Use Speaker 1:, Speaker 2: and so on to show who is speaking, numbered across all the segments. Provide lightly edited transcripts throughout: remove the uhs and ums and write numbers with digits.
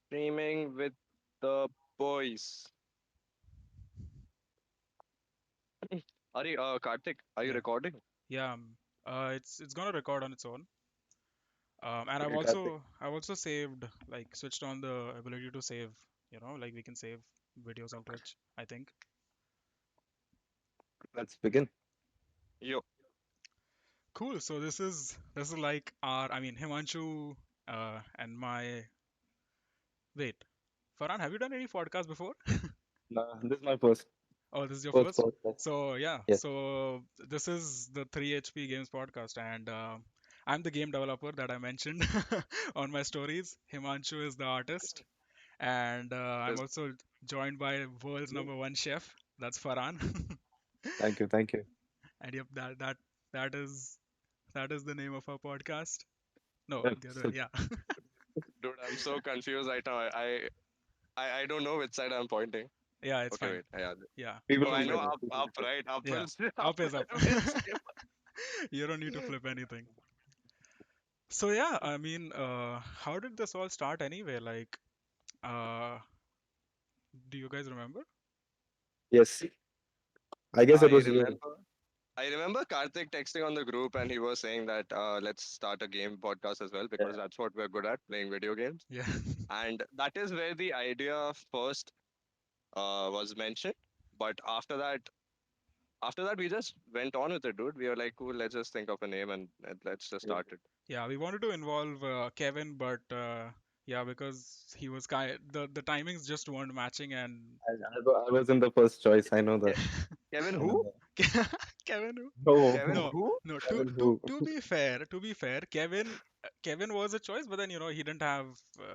Speaker 1: Streaming with the boys. Karthik, are you
Speaker 2: Yeah,
Speaker 1: recording?
Speaker 2: yeah. It's gonna record on its own. And
Speaker 3: Okay, Karthik,
Speaker 2: I've also saved, like, switched on the ability to save. Like we can save videos on Twitch, I think.
Speaker 3: let's begin.
Speaker 1: Yo,
Speaker 2: Cool. So this is like I mean, Himanshu, and my wait, Farhan, have you done any podcast before?
Speaker 3: This is my first
Speaker 2: Oh, this is your
Speaker 3: first
Speaker 2: first.
Speaker 3: podcast.
Speaker 2: So yeah,
Speaker 3: Yes.
Speaker 2: so this is the 3HP Games podcast, and I'm the game developer that I mentioned on my stories. Himanshu is the artist, and I'm
Speaker 1: this
Speaker 2: also joined by world's number one chef. That's Farhan,
Speaker 3: Thank you. Thank you.
Speaker 2: and yep, that is that is the name of our podcast. No,
Speaker 3: Well,
Speaker 2: the other,
Speaker 3: so
Speaker 2: yeah,
Speaker 1: dude, I'm so confused right now. I don't know which side I'm pointing.
Speaker 2: yeah, it's
Speaker 1: Okay,
Speaker 2: fine.
Speaker 1: wait. Yeah.
Speaker 2: Yeah,
Speaker 3: people
Speaker 1: Oh, I
Speaker 3: will
Speaker 1: know
Speaker 3: get it.
Speaker 1: up,
Speaker 3: People
Speaker 1: up,
Speaker 3: will get
Speaker 1: right? Up
Speaker 2: yeah,
Speaker 1: will, up
Speaker 2: up is up.
Speaker 1: will say.
Speaker 2: You don't need to flip anything. So yeah, I mean, how did this all start anyway? Like, uh, do you guys remember?
Speaker 3: it. Yes. I guess it
Speaker 1: I
Speaker 3: was you.
Speaker 1: remember. I remember Karthik texting on the group and he was saying that let's start a game podcast as well because
Speaker 3: Yeah.
Speaker 1: that's what we're good at, playing video games.
Speaker 2: Yeah.
Speaker 1: And that is where the idea first was mentioned. But after that, we just went on with it, dude. We were like, cool, let's just think of a name and let's just
Speaker 3: Yeah.
Speaker 1: start it.
Speaker 2: Yeah, we wanted to involve Kevin, but yeah, because he was the timings just weren't matching, and
Speaker 3: I wasn't the first choice. I know that.
Speaker 1: Ke- Kevin
Speaker 3: I know
Speaker 1: who?
Speaker 3: that.
Speaker 2: Kevin, who?
Speaker 3: No,
Speaker 1: Kevin
Speaker 2: No,
Speaker 1: who?
Speaker 2: no. To
Speaker 3: Kevin
Speaker 2: to
Speaker 3: who?
Speaker 2: to be fair, Kevin was a choice, but then he didn't have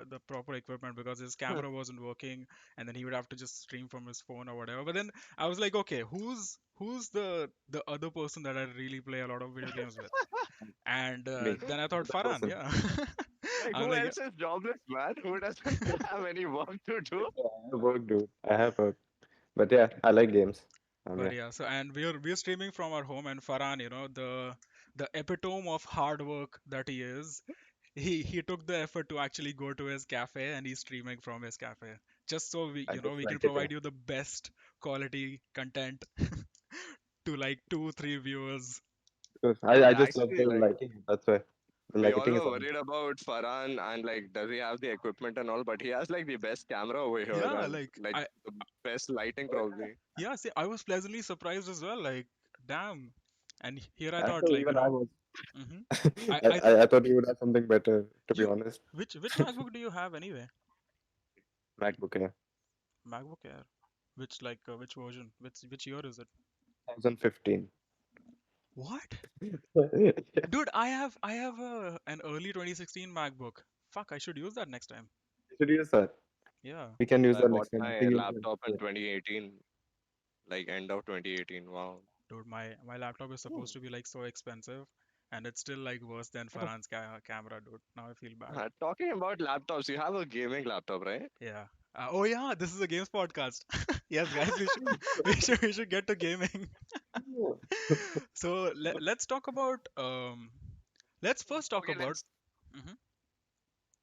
Speaker 2: the proper equipment because his camera wasn't working, and then he would have to just stream from his phone or whatever. But then I was like, okay, who's the other person that I really play a lot of video games with? And
Speaker 3: Me.
Speaker 2: then I thought
Speaker 3: The
Speaker 2: Farhan,
Speaker 3: person.
Speaker 2: yeah.
Speaker 1: Like
Speaker 2: I'm
Speaker 1: who
Speaker 2: like,
Speaker 1: else is jobless, man? Who doesn't have any work to do?
Speaker 3: Yeah, I have work, dude. I have work. But yeah, I like games.
Speaker 2: but
Speaker 3: Yeah.
Speaker 2: yeah. So and we're streaming from our home, and Farhan, the epitome of hard work that he is. He took the effort to actually go to his cafe, and he's streaming from his cafe just so we
Speaker 3: I
Speaker 2: you know
Speaker 3: just
Speaker 2: we can
Speaker 3: like it.
Speaker 2: provide you the best quality content to like 2 3 viewers.
Speaker 3: Because I
Speaker 1: Dude,
Speaker 3: just love
Speaker 1: actually,
Speaker 3: the
Speaker 1: like
Speaker 3: lighting. That's why. The
Speaker 1: we all
Speaker 3: lighting is
Speaker 1: were
Speaker 3: on.
Speaker 1: worried about Farhan and like does he have the equipment and all, but he has like the best camera over here
Speaker 2: Yeah,
Speaker 1: and
Speaker 2: like
Speaker 1: like
Speaker 2: I
Speaker 1: the best lighting probably.
Speaker 2: yeah, see, I was pleasantly surprised as well, like, damn. And here I
Speaker 3: I
Speaker 2: thought,
Speaker 3: know
Speaker 2: like,
Speaker 3: even I was.
Speaker 2: hmm I
Speaker 3: I thought you would have something better, to be
Speaker 2: you
Speaker 3: honest.
Speaker 2: which MacBook do you have anyway?
Speaker 3: MacBook Air
Speaker 2: MacBook Air. Which version? Which year is it?
Speaker 3: 2015.
Speaker 2: What? Dude, I have an early 2016 MacBook. Fuck, I should use that next time.
Speaker 3: You should use that.
Speaker 2: Yeah.
Speaker 3: We can use
Speaker 1: I
Speaker 3: that
Speaker 1: bought
Speaker 3: next time. I
Speaker 1: my
Speaker 3: think you'll be
Speaker 1: laptop in
Speaker 3: yeah.
Speaker 1: 2018, like end of 2018. Wow.
Speaker 2: Dude, my laptop is
Speaker 1: Hmm.
Speaker 2: supposed to be like so expensive, and it's still like worse than Farhan's camera, dude. Now I feel bad.
Speaker 1: Talking about laptops, you have a gaming laptop, right?
Speaker 2: Yeah. Oh yeah, this is a games podcast. Yes, guys, we should we should get to gaming. So let's talk about let's first talk
Speaker 1: Okay,
Speaker 2: about.
Speaker 1: let's
Speaker 2: Mhm.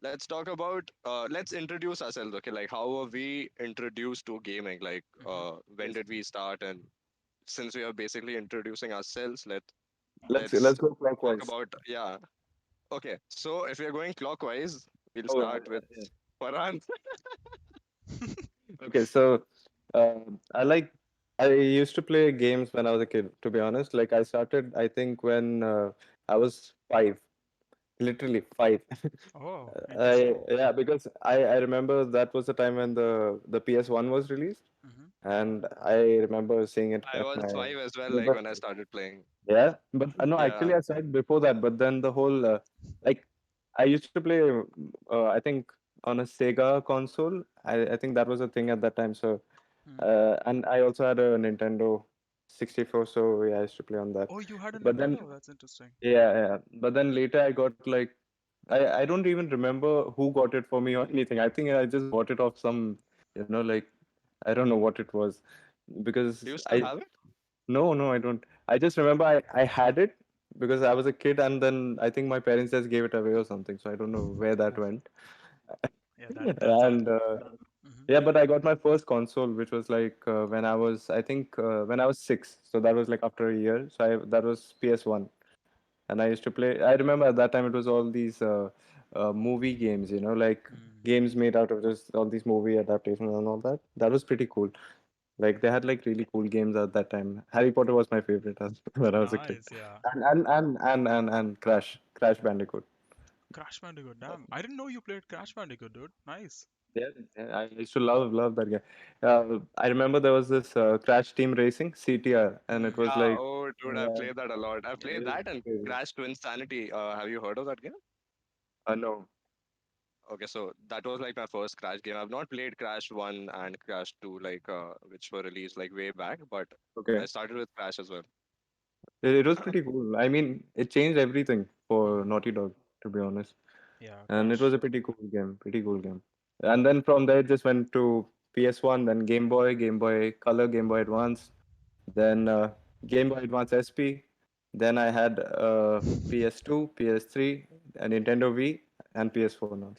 Speaker 1: let's talk about let's introduce ourselves. Okay, like how were we introduced to gaming? Like
Speaker 2: Mhm.
Speaker 1: when
Speaker 3: Yes.
Speaker 1: did we start? And since we are basically introducing ourselves,
Speaker 3: Let's
Speaker 1: let's
Speaker 3: go
Speaker 1: talk
Speaker 3: clockwise.
Speaker 1: about yeah. Okay, so if we are going clockwise, we'll
Speaker 3: Oh,
Speaker 1: start with
Speaker 3: yeah.
Speaker 1: Farhan.
Speaker 3: Okay, so uh, I like I used to play games when I was a kid, to be honest. Like I started, I think when I was 5, literally 5.
Speaker 2: Oh,
Speaker 3: I
Speaker 2: interesting.
Speaker 3: yeah, because I remember that was the time when the PS1 was released,
Speaker 2: Mhm.
Speaker 3: and I remember seeing it
Speaker 1: I
Speaker 3: at
Speaker 1: was
Speaker 3: my
Speaker 1: five as well, like
Speaker 3: neighbor's
Speaker 1: when I
Speaker 3: place.
Speaker 1: started playing.
Speaker 3: Yeah, but no,
Speaker 1: Yeah,
Speaker 3: actually, I started before that. But then the whole like I used to play, I think on a Sega console. I think that was a thing at that time. So
Speaker 2: Hmm.
Speaker 3: and I also had a Nintendo 64. So yeah, I used to play on that.
Speaker 2: Oh, you had a
Speaker 3: But then
Speaker 2: Nintendo. That's interesting.
Speaker 3: yeah. But then later I got like I don't even remember who got it for me or anything. I think I just bought it off some, like I don't know what it was
Speaker 1: do
Speaker 3: because
Speaker 1: you still
Speaker 3: I
Speaker 1: have it?
Speaker 3: no, I don't. I just remember I had it because I was a kid, and then I think my parents just gave it away or something. So I don't know where that
Speaker 2: Oof.
Speaker 3: went.
Speaker 2: Yeah, that sounds.
Speaker 3: And
Speaker 2: Hmm.
Speaker 3: yeah, but I got my first console, which was like when I was, I think, when I was 6. So that was like after a year. So that was PS1, and I used to play. I remember at that time it was all these movie games, like
Speaker 2: Mm.
Speaker 3: games made out of just all these movie adaptations and all that. That was pretty cool. Like they had like really cool games at that time. Harry Potter was my favorite as when I was a kid,
Speaker 2: Nice, yeah.
Speaker 3: and Crash Bandicoot.
Speaker 2: Crash Bandicoot, damn. I didn't know you played Crash Bandicoot, dude. Nice.
Speaker 3: Yeah, yeah, I used to love that game. I remember there was this Crash Team Racing CTR, and it was
Speaker 2: Mm-hmm.
Speaker 1: Yeah,
Speaker 3: like
Speaker 1: oh, dude, I
Speaker 3: yeah,
Speaker 1: played that a lot. I played
Speaker 3: it was
Speaker 1: that and
Speaker 3: crazy.
Speaker 1: Crash Twin Sanity. Have you heard of that game?
Speaker 3: No,
Speaker 1: Okay, so that was like my first Crash game. I've not played Crash 1 and Crash 2, like which were released like way back, but I
Speaker 3: okay,
Speaker 1: started with Crash as well.
Speaker 3: it was pretty cool. I mean, it changed everything for
Speaker 2: Mm-hmm.
Speaker 3: Naughty Dog, to be honest.
Speaker 2: Yeah,
Speaker 3: And it was
Speaker 2: Crash.
Speaker 3: a pretty cool game. And then from there, it just went to PS1, then Game Boy Color, Game Boy Advance, then Game Boy Advance SP. Then I had PS2, PS3, a Nintendo Wii, and PS4 now.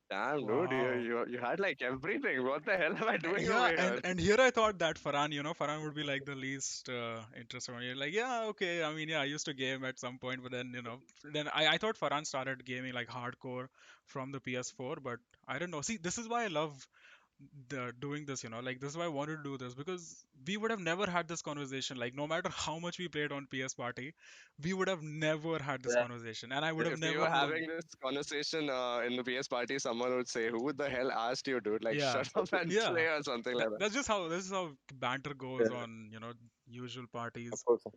Speaker 1: Damn, dude, you,
Speaker 2: Wow.
Speaker 1: you you had like everything. What the hell am I doing over
Speaker 2: Yeah, and
Speaker 1: here?
Speaker 2: and here I thought that Farhan, Farhan would be like the least interested one. You're like, yeah, okay. I mean, yeah, I used to game at some point, but then, then I thought Farhan started gaming like hardcore from the PS4, but I don't know. See, this is why I love doing this, like this is why I wanted to do this because we would have never had this conversation. Like, no matter how much we played on PS Party, we would have never had this
Speaker 3: Yeah.
Speaker 2: conversation, and I would have
Speaker 1: If we
Speaker 2: never
Speaker 1: were
Speaker 2: known.
Speaker 1: having this conversation in the PS party, someone would say, "Who the hell asked you, dude? Like,
Speaker 2: Yeah,
Speaker 1: shut up and
Speaker 2: yeah.
Speaker 1: play or something like that."
Speaker 2: That's just how this is how banter goes
Speaker 3: Yeah,
Speaker 2: on, usual
Speaker 3: of
Speaker 2: parties.
Speaker 3: course, of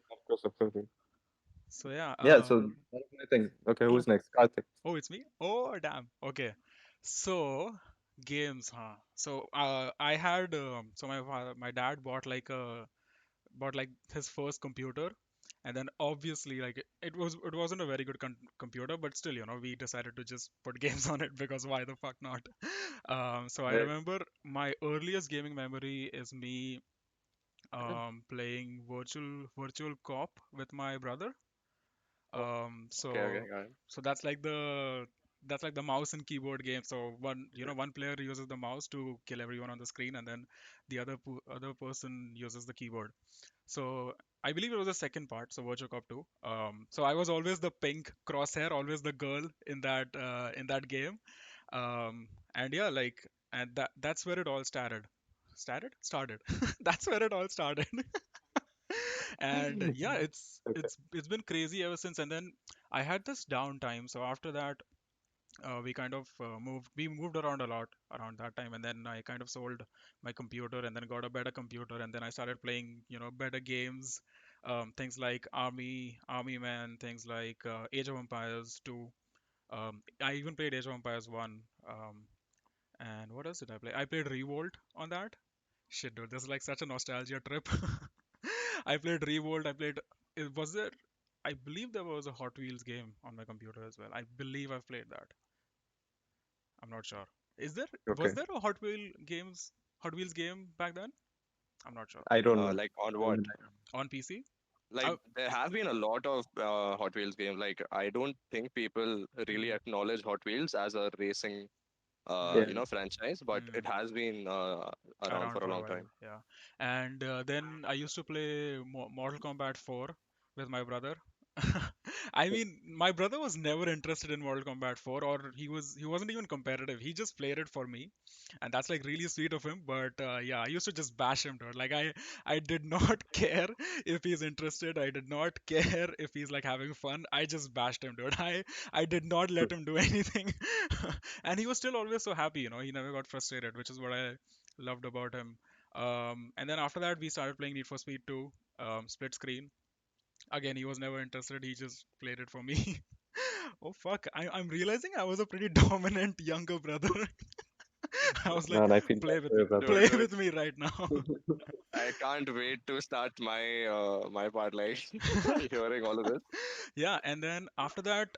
Speaker 3: course.
Speaker 2: So yeah.
Speaker 3: Yeah, so that's my thing. Okay, who's next? Karthik.
Speaker 2: Oh, it's me. Oh, damn. Okay. So games, huh? So I had my dad bought like his first computer, and then obviously like it wasn't a very good computer, but still, we decided to just put games on it because why the fuck not? So I
Speaker 3: Right.
Speaker 2: remember my earliest gaming memory is me playing virtual cop with my brother.
Speaker 3: Oh,
Speaker 2: Um,
Speaker 1: Okay, okay,
Speaker 2: so
Speaker 1: got it.
Speaker 2: so that's like the mouse and keyboard game. So one player uses the mouse to kill everyone on the screen, and then the other person uses the keyboard. So I believe it was the second part, so Virtua Cop 2. So I was always the pink crosshair, always the girl in that game. And yeah, like and that's where it all started. Started. That's where it all started. And yeah, it's
Speaker 3: okay.
Speaker 2: it's it's been crazy ever since. And then I had this downtime, so after that we kind of moved around a lot around that time, and then I kind of sold my computer and then got a better computer, and then I started playing better games, things like Army Man, things like Age of Empires 2. I even played Age of Empires 1. And what else did I play? I played Revolt on that. Shit, dude, this is like such a nostalgia trip. I played Revolt. Was there? I believe there was a Hot Wheels game on my computer as well. I believe I've played that. I'm not sure. Is there? Was
Speaker 3: Okay.
Speaker 2: there a Hot Wheels game back then? I'm not sure.
Speaker 3: I don't know.
Speaker 1: Like on
Speaker 3: I
Speaker 1: what?
Speaker 3: mean,
Speaker 2: On PC?
Speaker 1: Like
Speaker 2: Oh,
Speaker 1: there have been a lot of Hot Wheels games. Like I don't think people really
Speaker 2: mm,
Speaker 1: acknowledge Hot Wheels as a racing,
Speaker 2: mm,
Speaker 3: yeah.
Speaker 1: franchise, but it
Speaker 2: mm.
Speaker 1: has been around
Speaker 2: Around
Speaker 1: for a
Speaker 2: for a
Speaker 1: long
Speaker 2: while,
Speaker 1: time.
Speaker 2: yeah. And then I used to play Mortal Kombat 4 with my brother. I mean, my brother was never interested in Mortal Kombat 4, or he wasn't even competitive. He just played it for me, and that's like really sweet of him. But yeah, I used to just bash him, dude. Like I did not care if he's interested. I did not care if he's like having fun. I just bashed him, dude. I did not let him do anything, and he was still always so happy. He never got frustrated, which is what I loved about him. And then after that, we started playing Need for Speed 2, split screen. Again, he was never interested. He just played it for me. Oh fuck! I'm realizing I was a pretty dominant younger brother. I was like,
Speaker 3: Man, I feel bad
Speaker 2: play with
Speaker 3: for
Speaker 2: me,
Speaker 3: your brother.
Speaker 1: Dude,
Speaker 2: play
Speaker 1: dude,
Speaker 2: with me right now.
Speaker 1: I can't wait to start my part. Like hearing all of this.
Speaker 2: Yeah, and then after that,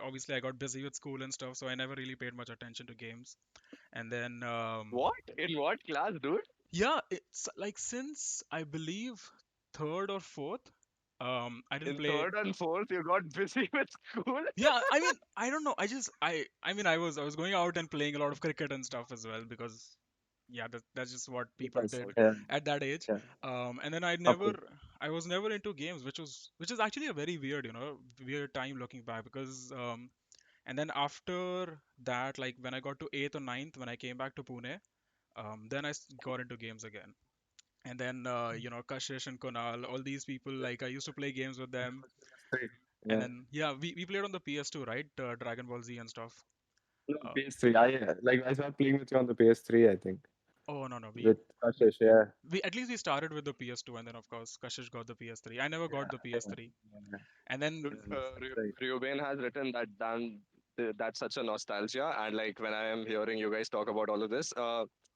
Speaker 2: obviously I got busy with school and stuff, so I never really paid much attention to games. And then
Speaker 1: What? In what class, dude?
Speaker 2: yeah, it's like since I believe third or fourth. I didn't
Speaker 1: In
Speaker 2: play.
Speaker 1: third and fourth, you got busy with school.
Speaker 2: Yeah, I mean, I don't know. I mean, I was going out and playing a lot of cricket and stuff as well because, yeah, that's just what people
Speaker 3: Because
Speaker 2: did
Speaker 3: yeah,
Speaker 2: at that age.
Speaker 3: yeah,
Speaker 2: And then
Speaker 3: of course.
Speaker 2: I was never into games, which is actually a very weird, weird time looking back because, and then after that, like when I got to eighth or ninth, when I came back to Pune, then got into games again. And then, Kashish and Kunal, all these people, like I used to play games with them.
Speaker 3: PS3.
Speaker 2: And
Speaker 3: Yeah.
Speaker 2: then, yeah, we played on the PS2, right? Dragon Ball Z and stuff.
Speaker 3: No,
Speaker 2: Uh,
Speaker 3: PS3. I started playing with you on the PS3, I think.
Speaker 2: oh no, no,
Speaker 3: With Kashish, yeah.
Speaker 2: we at least we started with the PS2, and then of course Kashish got the PS3. I never got the
Speaker 3: Yeah,
Speaker 2: PS3,
Speaker 3: yeah.
Speaker 2: and then
Speaker 1: Dude,
Speaker 3: That's right.
Speaker 1: Ruben has written that down. That's such a nostalgia. And like when I am hearing you guys talk about all of this,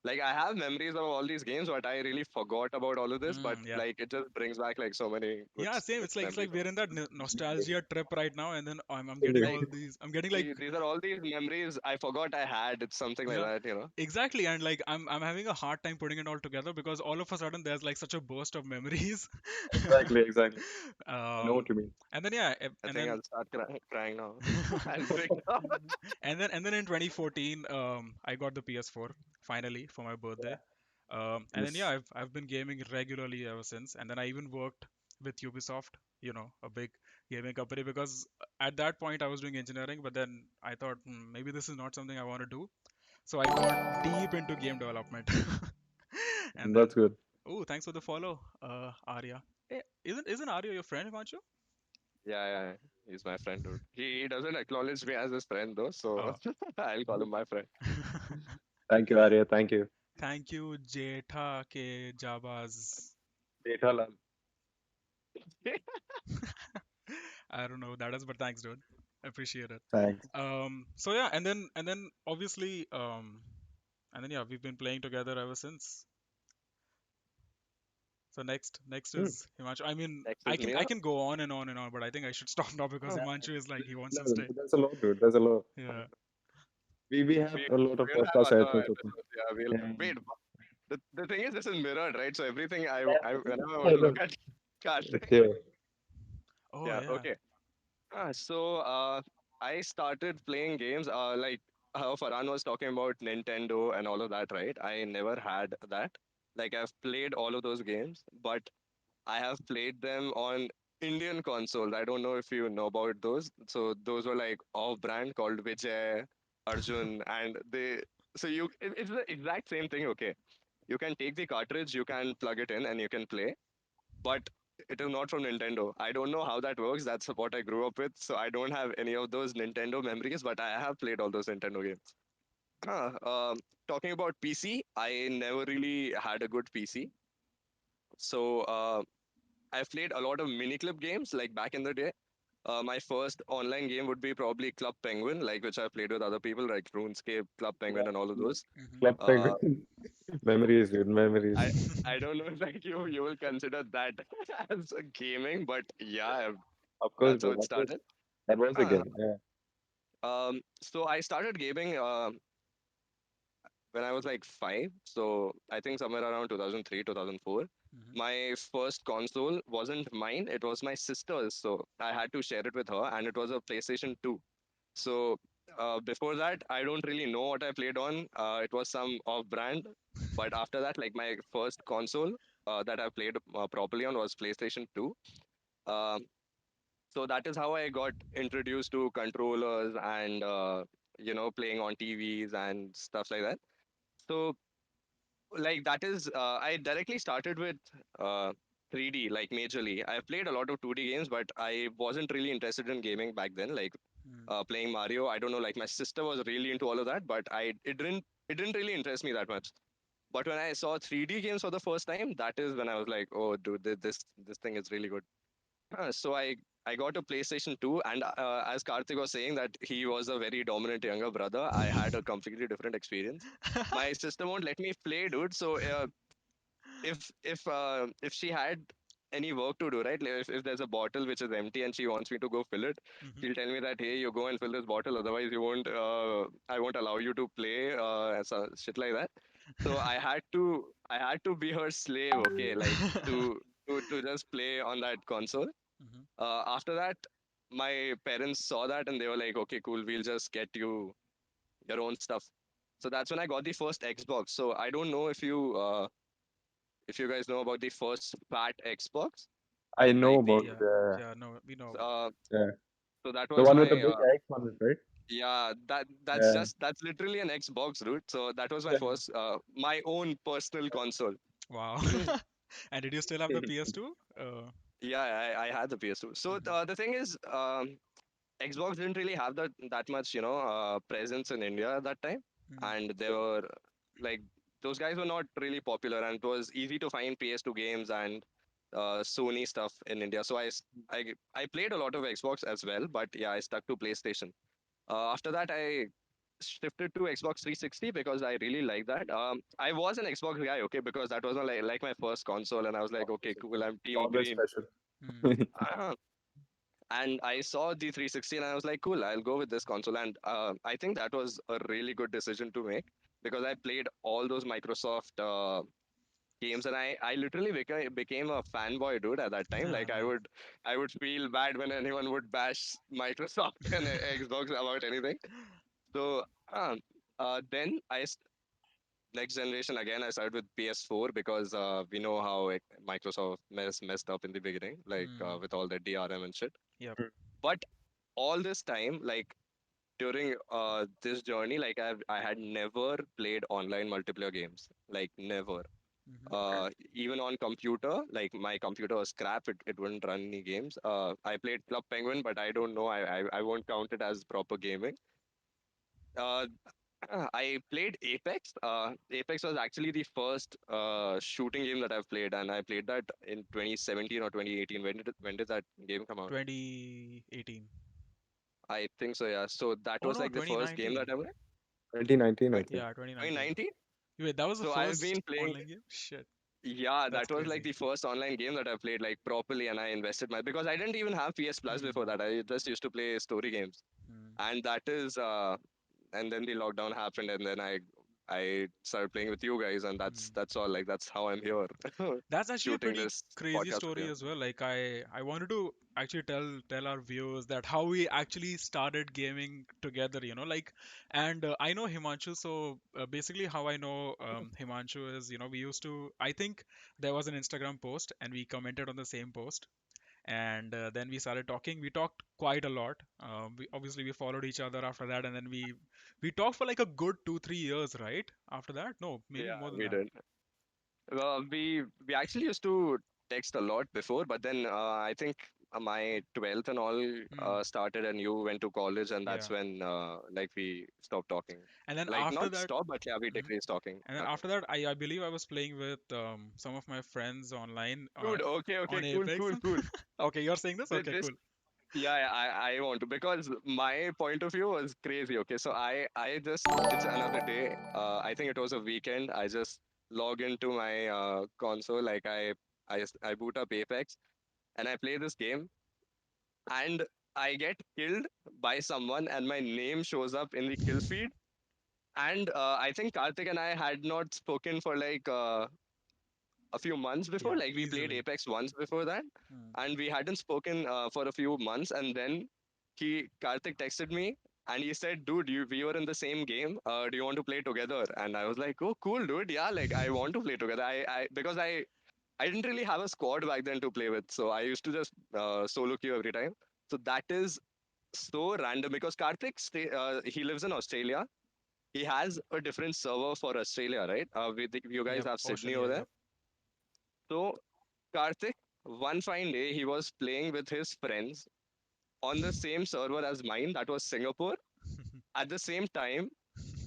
Speaker 1: like I have memories of all these games, but I really forgot about all of this. But
Speaker 2: yeah,
Speaker 1: like it just brings back like so many
Speaker 2: yeah, same.
Speaker 1: good
Speaker 2: It's like
Speaker 1: memories.
Speaker 2: we're in that nostalgia trip right now, and then I'm getting
Speaker 3: Indeed.
Speaker 2: all
Speaker 1: Like
Speaker 2: these. I'm getting like,
Speaker 1: these are all these memories I forgot I had. It's something like
Speaker 2: yeah,
Speaker 1: that.
Speaker 2: exactly, and like I'm having a hard time putting it all together because all of a sudden there's like such a burst of memories.
Speaker 3: Exactly, exactly. I know
Speaker 2: um,
Speaker 3: what you mean.
Speaker 2: and then yeah,
Speaker 1: I
Speaker 2: and
Speaker 1: think
Speaker 2: then
Speaker 1: I'll start crying now. I'll break down.
Speaker 2: and then in 2014, I got the PS4 finally for my birthday. And then yeah,
Speaker 3: Yes.
Speaker 2: I've been gaming regularly ever since. And then I even worked with Ubisoft, a big gaming company, because at that point I was doing engineering, but then I thought, maybe this is not something I want to do. So I got deep into game development. And
Speaker 3: That's
Speaker 2: then,
Speaker 3: good.
Speaker 2: oh, thanks for the follow, Arya. Hey, isn't Arya your friend, Himanshu?
Speaker 1: Yeah. He's my friend, dude. He doesn't acknowledge me as his friend though, so
Speaker 2: Oh.
Speaker 1: I'll call him my friend.
Speaker 3: Thank you, Arya. Thank you.
Speaker 2: Thank you, Jetha ke Jabaz.
Speaker 3: Jethalal.
Speaker 2: I don't know who that is, but thanks, dude. I appreciate it.
Speaker 3: Thanks.
Speaker 2: So yeah, and then obviously, and then yeah, we've been playing together ever since. So next
Speaker 3: Hmm.
Speaker 2: is Himanshu. I mean,
Speaker 1: Next
Speaker 2: I
Speaker 1: is
Speaker 2: can I
Speaker 1: Mira.
Speaker 2: can go on and on and on, but I think I should stop now because
Speaker 1: Oh,
Speaker 2: Himanshu is like he wants
Speaker 3: No,
Speaker 2: to stay.
Speaker 3: there's a lot, dude. There's a lot.
Speaker 2: Yeah.
Speaker 3: We have a lot of
Speaker 1: We'll have
Speaker 3: podcast
Speaker 1: other
Speaker 3: episodes.
Speaker 1: episodes. Yeah,
Speaker 3: Yeah.
Speaker 1: wait. The thing is, this is mirrored, right? So everything whenever I
Speaker 3: I
Speaker 1: want to
Speaker 3: know.
Speaker 1: look at casting.
Speaker 3: Yeah.
Speaker 2: Oh
Speaker 1: Yeah.
Speaker 2: yeah.
Speaker 1: Okay. So I started playing games. Like how Farhan was talking about Nintendo and all of that, right? I never had that. Like I've played all of those games, but I have played them on Indian consoles. I don't know if you know about those. So those were like off-brand called Vijay, Arjun, and they. So it's the exact same thing. Okay, you can take the cartridge, you can plug it in, and you can play. But it is not from Nintendo. I don't know how that works. That's what I grew up with. So I don't have any of those Nintendo memories, but I have played all those Nintendo games. Huh, talking about PC, I never really had a good PC. So I've played a lot of mini clip games like back in the day. My first online game would be probably Club Penguin, like which I played with other people, like RuneScape, Club Penguin, and all of those.
Speaker 2: Hmm.
Speaker 3: Club
Speaker 1: Uh,
Speaker 3: Penguin. Memories, dude. Memories.
Speaker 1: I I don't know if like you will consider that as a gaming, but yeah,
Speaker 3: Of course,
Speaker 1: that's how
Speaker 3: bro.
Speaker 1: it
Speaker 3: Of course.
Speaker 1: started.
Speaker 3: That was a
Speaker 1: Uh,
Speaker 3: game. Yeah.
Speaker 1: so I started gaming when I was like 5. So I think somewhere around 2003, 2004.
Speaker 2: Hmm.
Speaker 1: My first console wasn't mine; it was my sister's. So I had to share it with her, and it was a PlayStation 2. So before that, I don't really know what I played on. It was some off-brand, but after that, like my first console that I played properly on was PlayStation 2. Um, so that is how I got introduced to controllers and playing on TVs and stuff like that. So like that is I directly started with uh, 3D like majorly. I played a lot of 2D games, but I wasn't really interested in gaming back then. Like playing Mario. I don't know. Like my sister was really into all of that, but it didn't really interest me that much. But when I saw 3D games for the first time, that is when I was like, oh, dude, this thing is really good. So I got a PlayStation 2, and as Karthik was saying that he was a very dominant younger brother, I had a completely different experience. My sister won't let me play, dude. So if she had any work to do, right? Like if there's a bottle which is empty and she wants me to go fill it,
Speaker 2: Hmm.
Speaker 1: she'll tell me that hey, you go and fill this bottle, otherwise you won't. I won't allow you to play. So shit like that. So I had to be her slave, okay? Like to just play on that console.
Speaker 2: Hmm.
Speaker 1: After that, my parents saw that and they were like, okay, cool, we'll just get you your own stuff. So that's when I got the first Xbox. So I don't know if you guys know about the first fat Xbox,
Speaker 3: I know
Speaker 1: like
Speaker 3: about
Speaker 1: the
Speaker 2: Yeah, yeah, no, we know about
Speaker 1: uh,
Speaker 3: yeah.
Speaker 1: so that
Speaker 3: The
Speaker 1: was
Speaker 3: one with the
Speaker 1: my
Speaker 3: big X on it, right?
Speaker 1: yeah,
Speaker 3: Yeah.
Speaker 1: that's literally an Xbox, dude. So that was my
Speaker 3: Yeah.
Speaker 1: first my own personal console.
Speaker 2: it. Wow. And did you still have the PS2?
Speaker 1: Yeah, I had the PS2. So
Speaker 2: Mhm,
Speaker 1: the thing is, Xbox didn't really have that much, presence in India at that time,
Speaker 2: mhm,
Speaker 1: and they were like those guys were not really popular, and it was easy to find PS2 games and Sony stuff in India. So I played a lot of Xbox as well, but yeah, I stuck to PlayStation. After that, I shifted to Xbox 360 because I really like that. I was an Xbox guy, okay, because that was like my first console, and I was like, okay, cool, I'm
Speaker 3: It's
Speaker 1: Team
Speaker 3: always
Speaker 1: Green.
Speaker 3: special.
Speaker 2: mhm,
Speaker 1: And I saw the 360 and I was like, cool, I'll go with this console. And I think that was a really good decision to make because I played all those Microsoft games and I literally became a fanboy dude at that time.
Speaker 2: Yeah,
Speaker 1: Like
Speaker 2: nice.
Speaker 1: I would feel bad when anyone would bash Microsoft and Xbox about anything. So then next generation again I started with PS4 because we know how Microsoft messed up in the beginning, like
Speaker 2: Mhm,
Speaker 1: with all the DRM and shit.
Speaker 2: yep.
Speaker 1: But all this time, like during this journey, like I had never played online multiplayer games, like never.
Speaker 2: Mhm,
Speaker 3: Okay.
Speaker 1: Even on computer, like my computer was crap. It wouldn't run any games. I played Club Penguin, but I don't know. I won't count it as proper gaming. Uh, I played Apex. Apex was actually the first shooting game that I've played, and I played that in 2017 or 2018. When did that game come out?
Speaker 2: 2018.
Speaker 1: I think so, yeah. So that
Speaker 2: Oh
Speaker 1: was
Speaker 2: no,
Speaker 1: like the first game that
Speaker 2: 2019.
Speaker 1: I played.
Speaker 3: 2019, I think.
Speaker 2: Yeah, 2019.
Speaker 1: 2019.
Speaker 2: Wait, that was the
Speaker 1: So I've
Speaker 2: first
Speaker 1: been playing.
Speaker 2: online game? Shit,
Speaker 1: Yeah,
Speaker 2: that's
Speaker 1: that was like
Speaker 2: crazy.
Speaker 1: the first online game that I played like properly, and I invested my because I didn't even have PS Plus before
Speaker 2: Hmm.
Speaker 1: that. I just used to play story games,
Speaker 2: Hmm.
Speaker 1: and that is and then the lockdown happened, and then I started playing with you guys, and
Speaker 2: Hmm.
Speaker 1: that's all. Like that's how I'm here,
Speaker 2: That's actually a
Speaker 1: shooting
Speaker 2: pretty
Speaker 1: this
Speaker 2: crazy
Speaker 1: podcast with
Speaker 2: story
Speaker 1: you.
Speaker 2: as well. Like I wanted to actually tell our viewers that how we actually started gaming together, like, and I know Himanshu. So basically how I know Himanshu is, we used to, I think there was an Instagram post and we commented on the same post, and then we started talking. We talked quite a lot. We obviously we followed each other after that, and then we talked for like a good 2-3 years, right? After that, no, maybe
Speaker 1: Yeah,
Speaker 2: more than
Speaker 1: we
Speaker 2: that.
Speaker 1: did. We actually used to text a lot before, but then I think my 12th and all
Speaker 2: Hmm.
Speaker 1: started, and you went to college, and that's
Speaker 2: Yeah.
Speaker 1: when like we stopped talking.
Speaker 2: And then
Speaker 1: Like
Speaker 2: after
Speaker 1: not
Speaker 2: that,
Speaker 1: stop, but yeah, we
Speaker 2: mhm.
Speaker 1: decreased talking.
Speaker 2: And then
Speaker 1: Okay.
Speaker 2: after that, I believe I was playing with some of my friends online
Speaker 1: Dude, okay,
Speaker 2: on
Speaker 1: okay, cool,
Speaker 2: Apex.
Speaker 1: cool, cool.
Speaker 2: Okay, you're saying this? Okay,
Speaker 1: This
Speaker 2: cool.
Speaker 1: yeah, yeah, I want to because my point of view was crazy. Okay, so I just it's another day. I think it was a weekend. I just log into my console, like I boot up Apex and I play this game and I get killed by someone and my name shows up in the kill feed. And I think Karthik and I had not spoken for like a few months before.
Speaker 2: Yeah,
Speaker 1: Like we played
Speaker 2: easily.
Speaker 1: Apex once before that,
Speaker 2: Hmm.
Speaker 1: and we hadn't spoken for a few months. And then Karthik texted me and he said, "Dude, we were in the same game. Do you want to play together?" And I was like, "Oh, cool, dude. Yeah, like I want to play together. I because I didn't really have a squad back then to play with, so I used to just solo queue every time. So that is so random because he lives in Australia. He has a different server for Australia, right? You guys
Speaker 2: Yep,
Speaker 1: have Sydney over
Speaker 2: Australia.
Speaker 1: there.
Speaker 2: Yep.
Speaker 1: So Karthik, one fine day, he was playing with his friends on the same server as mine, that was Singapore, at the same time,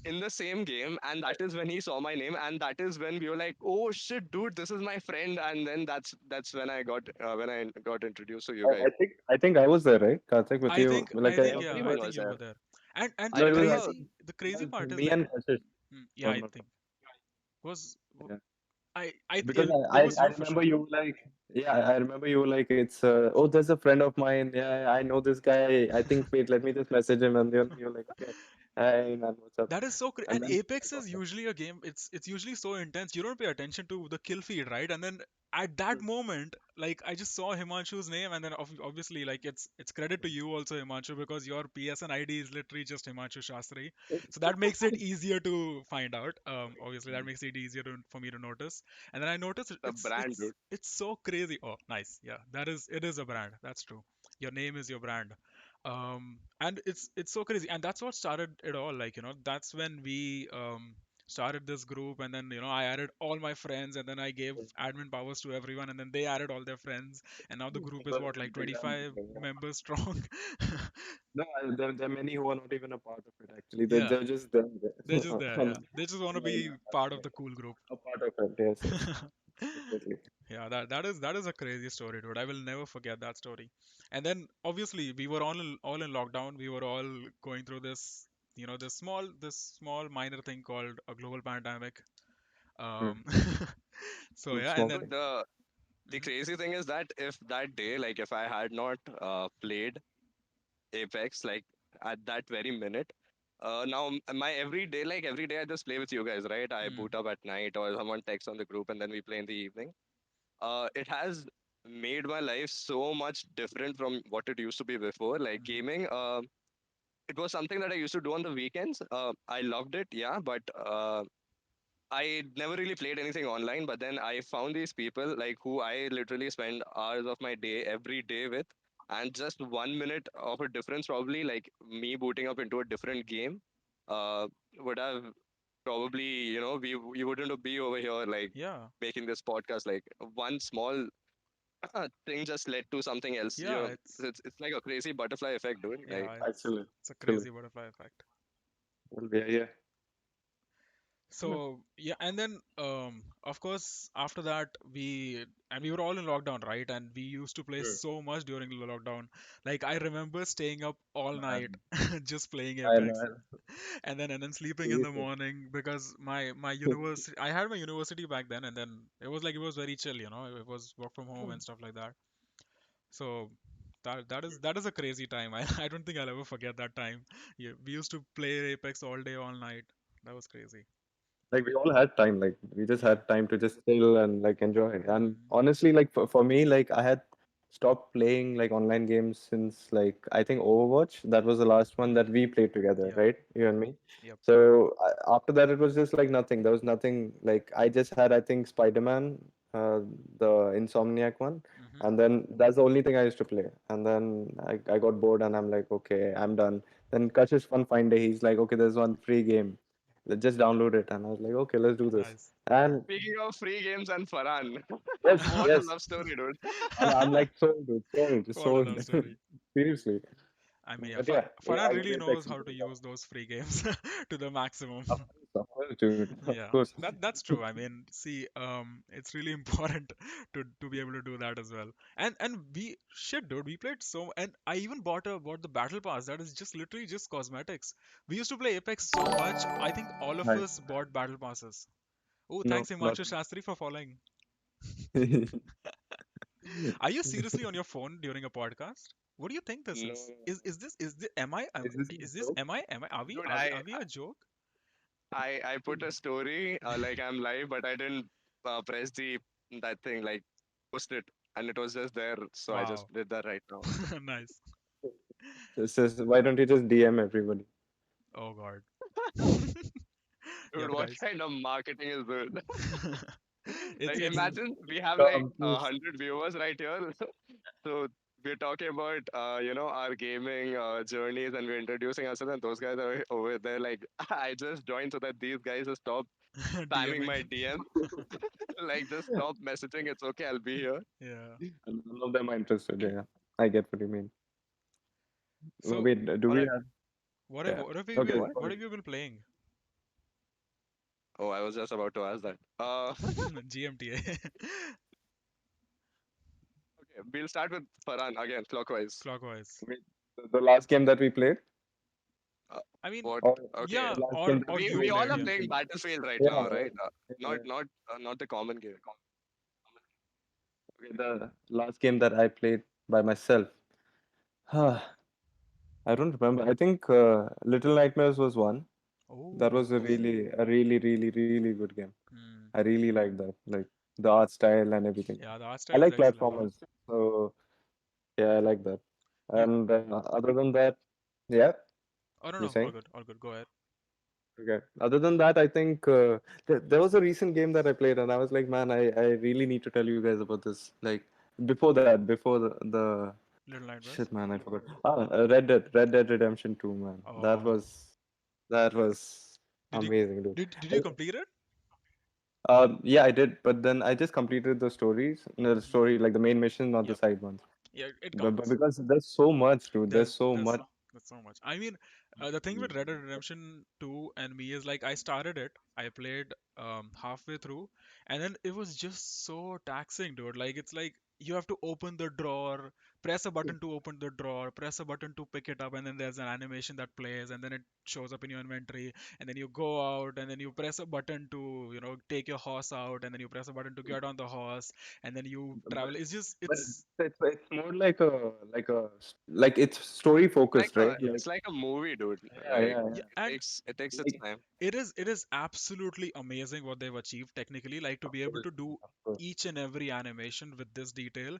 Speaker 1: in the same game. And that is when he saw my name. And that is when we were like, oh shit, dude, this is my friend. And then that's when I got introduced to you guys.
Speaker 3: I think I was there, right? Karthik, with
Speaker 2: I
Speaker 3: you.
Speaker 2: think
Speaker 3: Like
Speaker 2: I
Speaker 3: I
Speaker 2: think
Speaker 1: Yeah,
Speaker 2: yeah, I
Speaker 1: everyone
Speaker 2: think
Speaker 1: was
Speaker 2: you
Speaker 1: there.
Speaker 2: were there. And
Speaker 1: I
Speaker 2: the
Speaker 3: no,
Speaker 1: remember.
Speaker 2: crazy
Speaker 3: it was
Speaker 2: part is
Speaker 3: me
Speaker 2: like,
Speaker 3: and Hashish.
Speaker 2: yeah,
Speaker 3: No,
Speaker 2: I
Speaker 3: not
Speaker 2: think was
Speaker 3: yeah.
Speaker 2: I
Speaker 3: Because
Speaker 2: it was
Speaker 3: I
Speaker 2: you for
Speaker 3: remember
Speaker 2: sure.
Speaker 3: you were like, yeah, I remember you were like, it's oh, there's a friend of mine. Yeah, I know this guy. I think wait, let me just message him, and then you're like, okay. Hey man, what's up?
Speaker 2: That is so
Speaker 3: And
Speaker 2: and
Speaker 3: then I
Speaker 2: Apex
Speaker 3: got
Speaker 2: is usually a game, it's usually so intense. You don't pay attention to the kill feed, right? And then at that moment, like I just saw Himanshu's name, and then obviously like it's credit to you also, Himanshu, because your PSN ID is literally just Himanshu Shastri. So that makes it easier to find out. Obviously that makes it easier for me to notice. And then I noticed
Speaker 1: The brand, dude.
Speaker 2: it's so crazy. Oh, nice. Yeah, it is a brand. That's true. Your name is your brand. And it's so crazy, and that's what started it all. Like, that's when we started this group, and then I added all my friends, and then I gave admin powers to everyone, and then they added all their friends, and now the group is what, like
Speaker 3: big and
Speaker 2: 25
Speaker 3: yeah.
Speaker 2: members strong.
Speaker 3: No, there are many who are not even a part of it actually.
Speaker 2: Yeah,
Speaker 3: They're just there.
Speaker 2: they're just there. Yeah, they just want to
Speaker 3: Yeah,
Speaker 2: be part of the cool group.
Speaker 3: a part of it. Yes, yes, definitely.
Speaker 2: Yeah, that is a crazy story, dude. I will never forget that story. And then obviously we were all in lockdown. We were all going through this, this small minor thing called a global pandemic.
Speaker 3: Hmm.
Speaker 2: Um, so
Speaker 3: Good
Speaker 2: yeah, and
Speaker 3: small
Speaker 2: then
Speaker 1: Dude,
Speaker 3: thing.
Speaker 1: the
Speaker 2: mhm,
Speaker 1: crazy thing is that if that day, like if I had not played Apex, like at that very minute, now my every day, like every day, I just play with you guys, right? I
Speaker 2: mm,
Speaker 1: boot up at night, or someone texts on the group, and then we play in the evening. It has made my life so much different from what it used to be before. Like
Speaker 2: mhm,
Speaker 1: gaming, it was something that I used to do on the weekends. I loved it, yeah, but I never really played anything online. But then I found these people like who I literally spend hours of my day every day with, and just 1 minute of a difference, probably like me booting up into a different game, uh, would have probably, we wouldn't be over here like
Speaker 2: yeah,
Speaker 1: making this podcast. Like one small thing just led to something else.
Speaker 2: yeah,
Speaker 1: It's like a crazy butterfly effect, dude. Like
Speaker 2: yeah,
Speaker 3: Actually,
Speaker 2: it's a
Speaker 3: actually.
Speaker 2: crazy butterfly effect.
Speaker 3: Well, yeah, yeah.
Speaker 2: So yeah, and then of course after that we were all in lockdown, right? And we used to play
Speaker 3: Hmm.
Speaker 2: so much during the lockdown. Like I remember staying up all night
Speaker 3: Man,
Speaker 2: just playing
Speaker 3: I
Speaker 2: Apex,
Speaker 3: know.
Speaker 2: and then sleeping in the
Speaker 3: Seriously.
Speaker 2: morning because my university, I had my university back then, and then it was very chill, it was work from home and stuff like that. So that is a crazy time. I don't think I'll ever forget that time. Yeah, we used to play Apex all day, all night. That was crazy.
Speaker 3: Like we all had time, like we just
Speaker 2: Yeah.
Speaker 3: had time to just chill and like enjoy. And
Speaker 2: Mm,
Speaker 3: honestly, like for me, like I had stopped playing like online games since like I think Overwatch. That was the last one that
Speaker 2: mm,
Speaker 3: we played together,
Speaker 2: yep.
Speaker 3: right? You and me.
Speaker 2: Yep.
Speaker 3: So after that, it was just like nothing. There was nothing. Like I just had, I think, Spider-Man, the Insomniac one,
Speaker 2: Hmm.
Speaker 3: and then that's the only thing I used to play. And then I got bored, and I'm like, okay, I'm done. Then Kashish one fine day, he's like, okay, there's one free game. Let's just download it. And I was like, okay, let's do this.
Speaker 2: Nice.
Speaker 3: And
Speaker 1: speaking of free games and Farhan,
Speaker 3: yes,
Speaker 1: what a
Speaker 3: yes,
Speaker 1: love story, dude.
Speaker 3: I'm like sold, dude, sold,
Speaker 2: What a
Speaker 3: sold.
Speaker 2: love story.
Speaker 3: Seriously.
Speaker 2: I mean, yeah,
Speaker 3: But yeah, yeah,
Speaker 2: Farhan
Speaker 3: I
Speaker 2: really
Speaker 3: get
Speaker 2: knows
Speaker 3: Apex
Speaker 2: how to
Speaker 3: because of
Speaker 2: use those free games to the maximum.
Speaker 3: that. Of course, dude. Of
Speaker 2: Yeah,
Speaker 3: course.
Speaker 2: that's true. I mean, see, it's really important to be able to do that as well. And we shit, dude, we played and I even bought the battle pass. That is just literally just cosmetics. We used to play Apex so much. I think all of
Speaker 3: Nice.
Speaker 2: us bought battle passes. Oh,
Speaker 3: No,
Speaker 2: thanks,
Speaker 3: not
Speaker 2: Himanshu Shastri, for following.
Speaker 3: me.
Speaker 2: Are you seriously on your phone during a podcast? What do you think this
Speaker 1: No,
Speaker 2: is? Is this
Speaker 3: Is this a
Speaker 2: is this
Speaker 3: joke?
Speaker 2: am I are we
Speaker 1: dude,
Speaker 2: are we are we a joke?
Speaker 1: I put a story like I'm live, but I didn't press the that thing like post it, and it was just there. So I just
Speaker 2: Wow.
Speaker 1: did that right now.
Speaker 2: Nice.
Speaker 3: This is, why don't you just DM everybody?
Speaker 2: Oh God.
Speaker 1: Dude,
Speaker 2: Yep,
Speaker 1: what
Speaker 2: guys.
Speaker 1: kind of marketing is this?
Speaker 2: It's
Speaker 1: Like
Speaker 2: it's
Speaker 1: imagine we have like
Speaker 3: Please.
Speaker 1: 100 viewers right here. So we're talking about our gaming journeys, and we're introducing ourselves, and those guys are over there like I just joined so that these guys will stop spamming
Speaker 2: DMing.
Speaker 1: my DM. Like just stop messaging. It's okay, I'll be here.
Speaker 2: Yeah.
Speaker 3: And none of them are interested. Yeah, I get what you mean.
Speaker 2: So
Speaker 3: Wait, do
Speaker 1: All
Speaker 3: we
Speaker 1: right.
Speaker 3: have?
Speaker 2: what have
Speaker 3: Yeah.
Speaker 2: what have you
Speaker 3: Okay.
Speaker 2: been
Speaker 1: What?
Speaker 2: what
Speaker 3: Sorry.
Speaker 2: have you been playing?
Speaker 1: Oh, I was just about to ask that.
Speaker 2: GMTA.
Speaker 1: Okay, we'll start with Farhan again, clockwise.
Speaker 2: Clockwise.
Speaker 3: Wait, the last game that we played,
Speaker 1: Uh,
Speaker 2: I mean,
Speaker 1: what?
Speaker 3: or
Speaker 1: Okay,
Speaker 2: yeah,
Speaker 3: the last
Speaker 2: or
Speaker 3: game that
Speaker 2: or
Speaker 3: we
Speaker 2: you
Speaker 1: we
Speaker 3: played
Speaker 1: all are
Speaker 2: played.
Speaker 1: playing
Speaker 3: recently.
Speaker 1: Battlefield right
Speaker 3: Yeah.
Speaker 1: now, right?
Speaker 3: Yeah.
Speaker 1: Not the common game.
Speaker 3: Okay, the last game that I played by myself. I don't remember. I think Little Nightmares was one. That
Speaker 2: Oh,
Speaker 3: was a really good game.
Speaker 2: hmm.
Speaker 3: I really like that, like the art style and everything.
Speaker 2: Yeah, the art
Speaker 3: I
Speaker 2: style is
Speaker 3: like
Speaker 2: excellent.
Speaker 3: platformers, so yeah, I like that.
Speaker 2: You,
Speaker 3: And other than that, yeah,
Speaker 2: oh no,
Speaker 3: you're
Speaker 2: no,
Speaker 3: saying?
Speaker 2: all good, go ahead.
Speaker 3: Okay. Other than that, I think there was a recent game that I played, and I was like, man, I really need to tell you guys about this. Like before the
Speaker 2: Little Nightmares.
Speaker 3: shit, man, I forgot. Red Dead Redemption 2, man.
Speaker 2: Oh,
Speaker 3: That was
Speaker 2: did you
Speaker 3: amazing, dude.
Speaker 2: did you complete it?
Speaker 3: Yeah, I did, but then I just completed the stories, no, the
Speaker 2: Hmm.
Speaker 3: story, like the main mission, not the
Speaker 2: Yep.
Speaker 3: side ones.
Speaker 2: Yeah, it
Speaker 3: But
Speaker 2: counts.
Speaker 3: because there's so much, dude. There's
Speaker 2: There's
Speaker 3: so
Speaker 2: there's
Speaker 3: much.
Speaker 2: there's so much. I mean, the thing with Red Dead Redemption 2 and me is like I started it, I played halfway through, and then it was just so taxing, dude. Like it's like you have to open the drawer, press a button to open the drawer, press a button to pick it up, and then there's an animation that plays, and then it shows up in your inventory, and then you go out, and then you press a button to, take your horse out, and then you press a button to get on the horse, and then you
Speaker 3: But
Speaker 2: travel. It's just
Speaker 3: but
Speaker 2: it's
Speaker 3: it's more like it's story focused, right? Like
Speaker 1: It's like a movie, dude.
Speaker 3: yeah,
Speaker 1: Like
Speaker 3: yeah,
Speaker 2: yeah,
Speaker 3: yeah.
Speaker 2: and
Speaker 1: it takes its
Speaker 3: Like
Speaker 1: time.
Speaker 2: it is absolutely amazing what they've achieved technically, like to be able to do
Speaker 3: of course,
Speaker 2: each and every animation with this detail.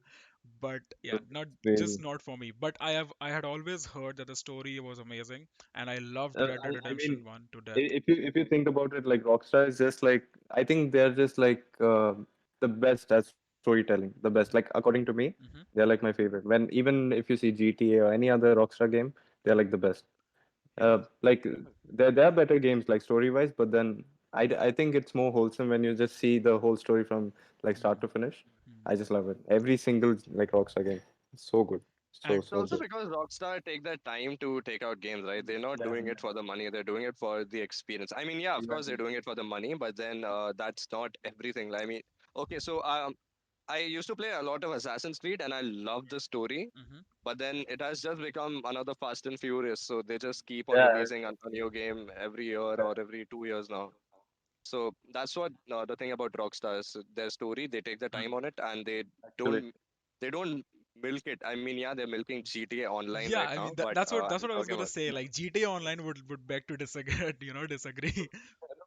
Speaker 2: But yeah,
Speaker 3: it's
Speaker 2: not just
Speaker 3: really.
Speaker 2: not for me. But I had always heard that the story was amazing, and I loved Red Dead
Speaker 3: I mean,
Speaker 2: Redemption 1 to death.
Speaker 3: if you think about it, like Rockstar is just like I think they're just like the best at storytelling, the best. Like according to me,
Speaker 2: Hmm.
Speaker 3: they're like my favorite. When even if you see GTA or any other Rockstar game, they're like the best.
Speaker 2: Yeah.
Speaker 3: Like there are better games like story wise, but then I think it's more wholesome when you just see the whole story from like start
Speaker 2: Hmm.
Speaker 3: to finish.
Speaker 2: Hmm.
Speaker 3: I just love it. Every single like Rockstar game, so good, so
Speaker 2: And
Speaker 1: It's
Speaker 3: so
Speaker 1: also
Speaker 3: good.
Speaker 1: because Rockstar take their time to take out games, right? They're not
Speaker 3: Yeah,
Speaker 1: doing it for the money; they're doing it for the experience. I mean, yeah, of course they're
Speaker 3: exactly.
Speaker 1: doing it for the money, but then that's not everything. I mean, okay, so I used to play a lot of Assassin's Creed, and I love the story,
Speaker 2: hmm
Speaker 1: but then it has just become another Fast and Furious. So they just keep on
Speaker 3: Yeah,
Speaker 1: releasing a new game every year or every 2 years now. So that's what the thing about Rockstar is their story. They take the time on it, and
Speaker 3: actually.
Speaker 1: don't they don't milk it. I mean, yeah, they're milking GTA Online
Speaker 2: yeah,
Speaker 1: right
Speaker 2: I
Speaker 1: now,
Speaker 2: mean
Speaker 1: but
Speaker 2: that's
Speaker 1: I'm
Speaker 2: what I was
Speaker 1: talking
Speaker 2: gonna
Speaker 1: about
Speaker 2: say. Like GTA Online would beg to disagree, disagree,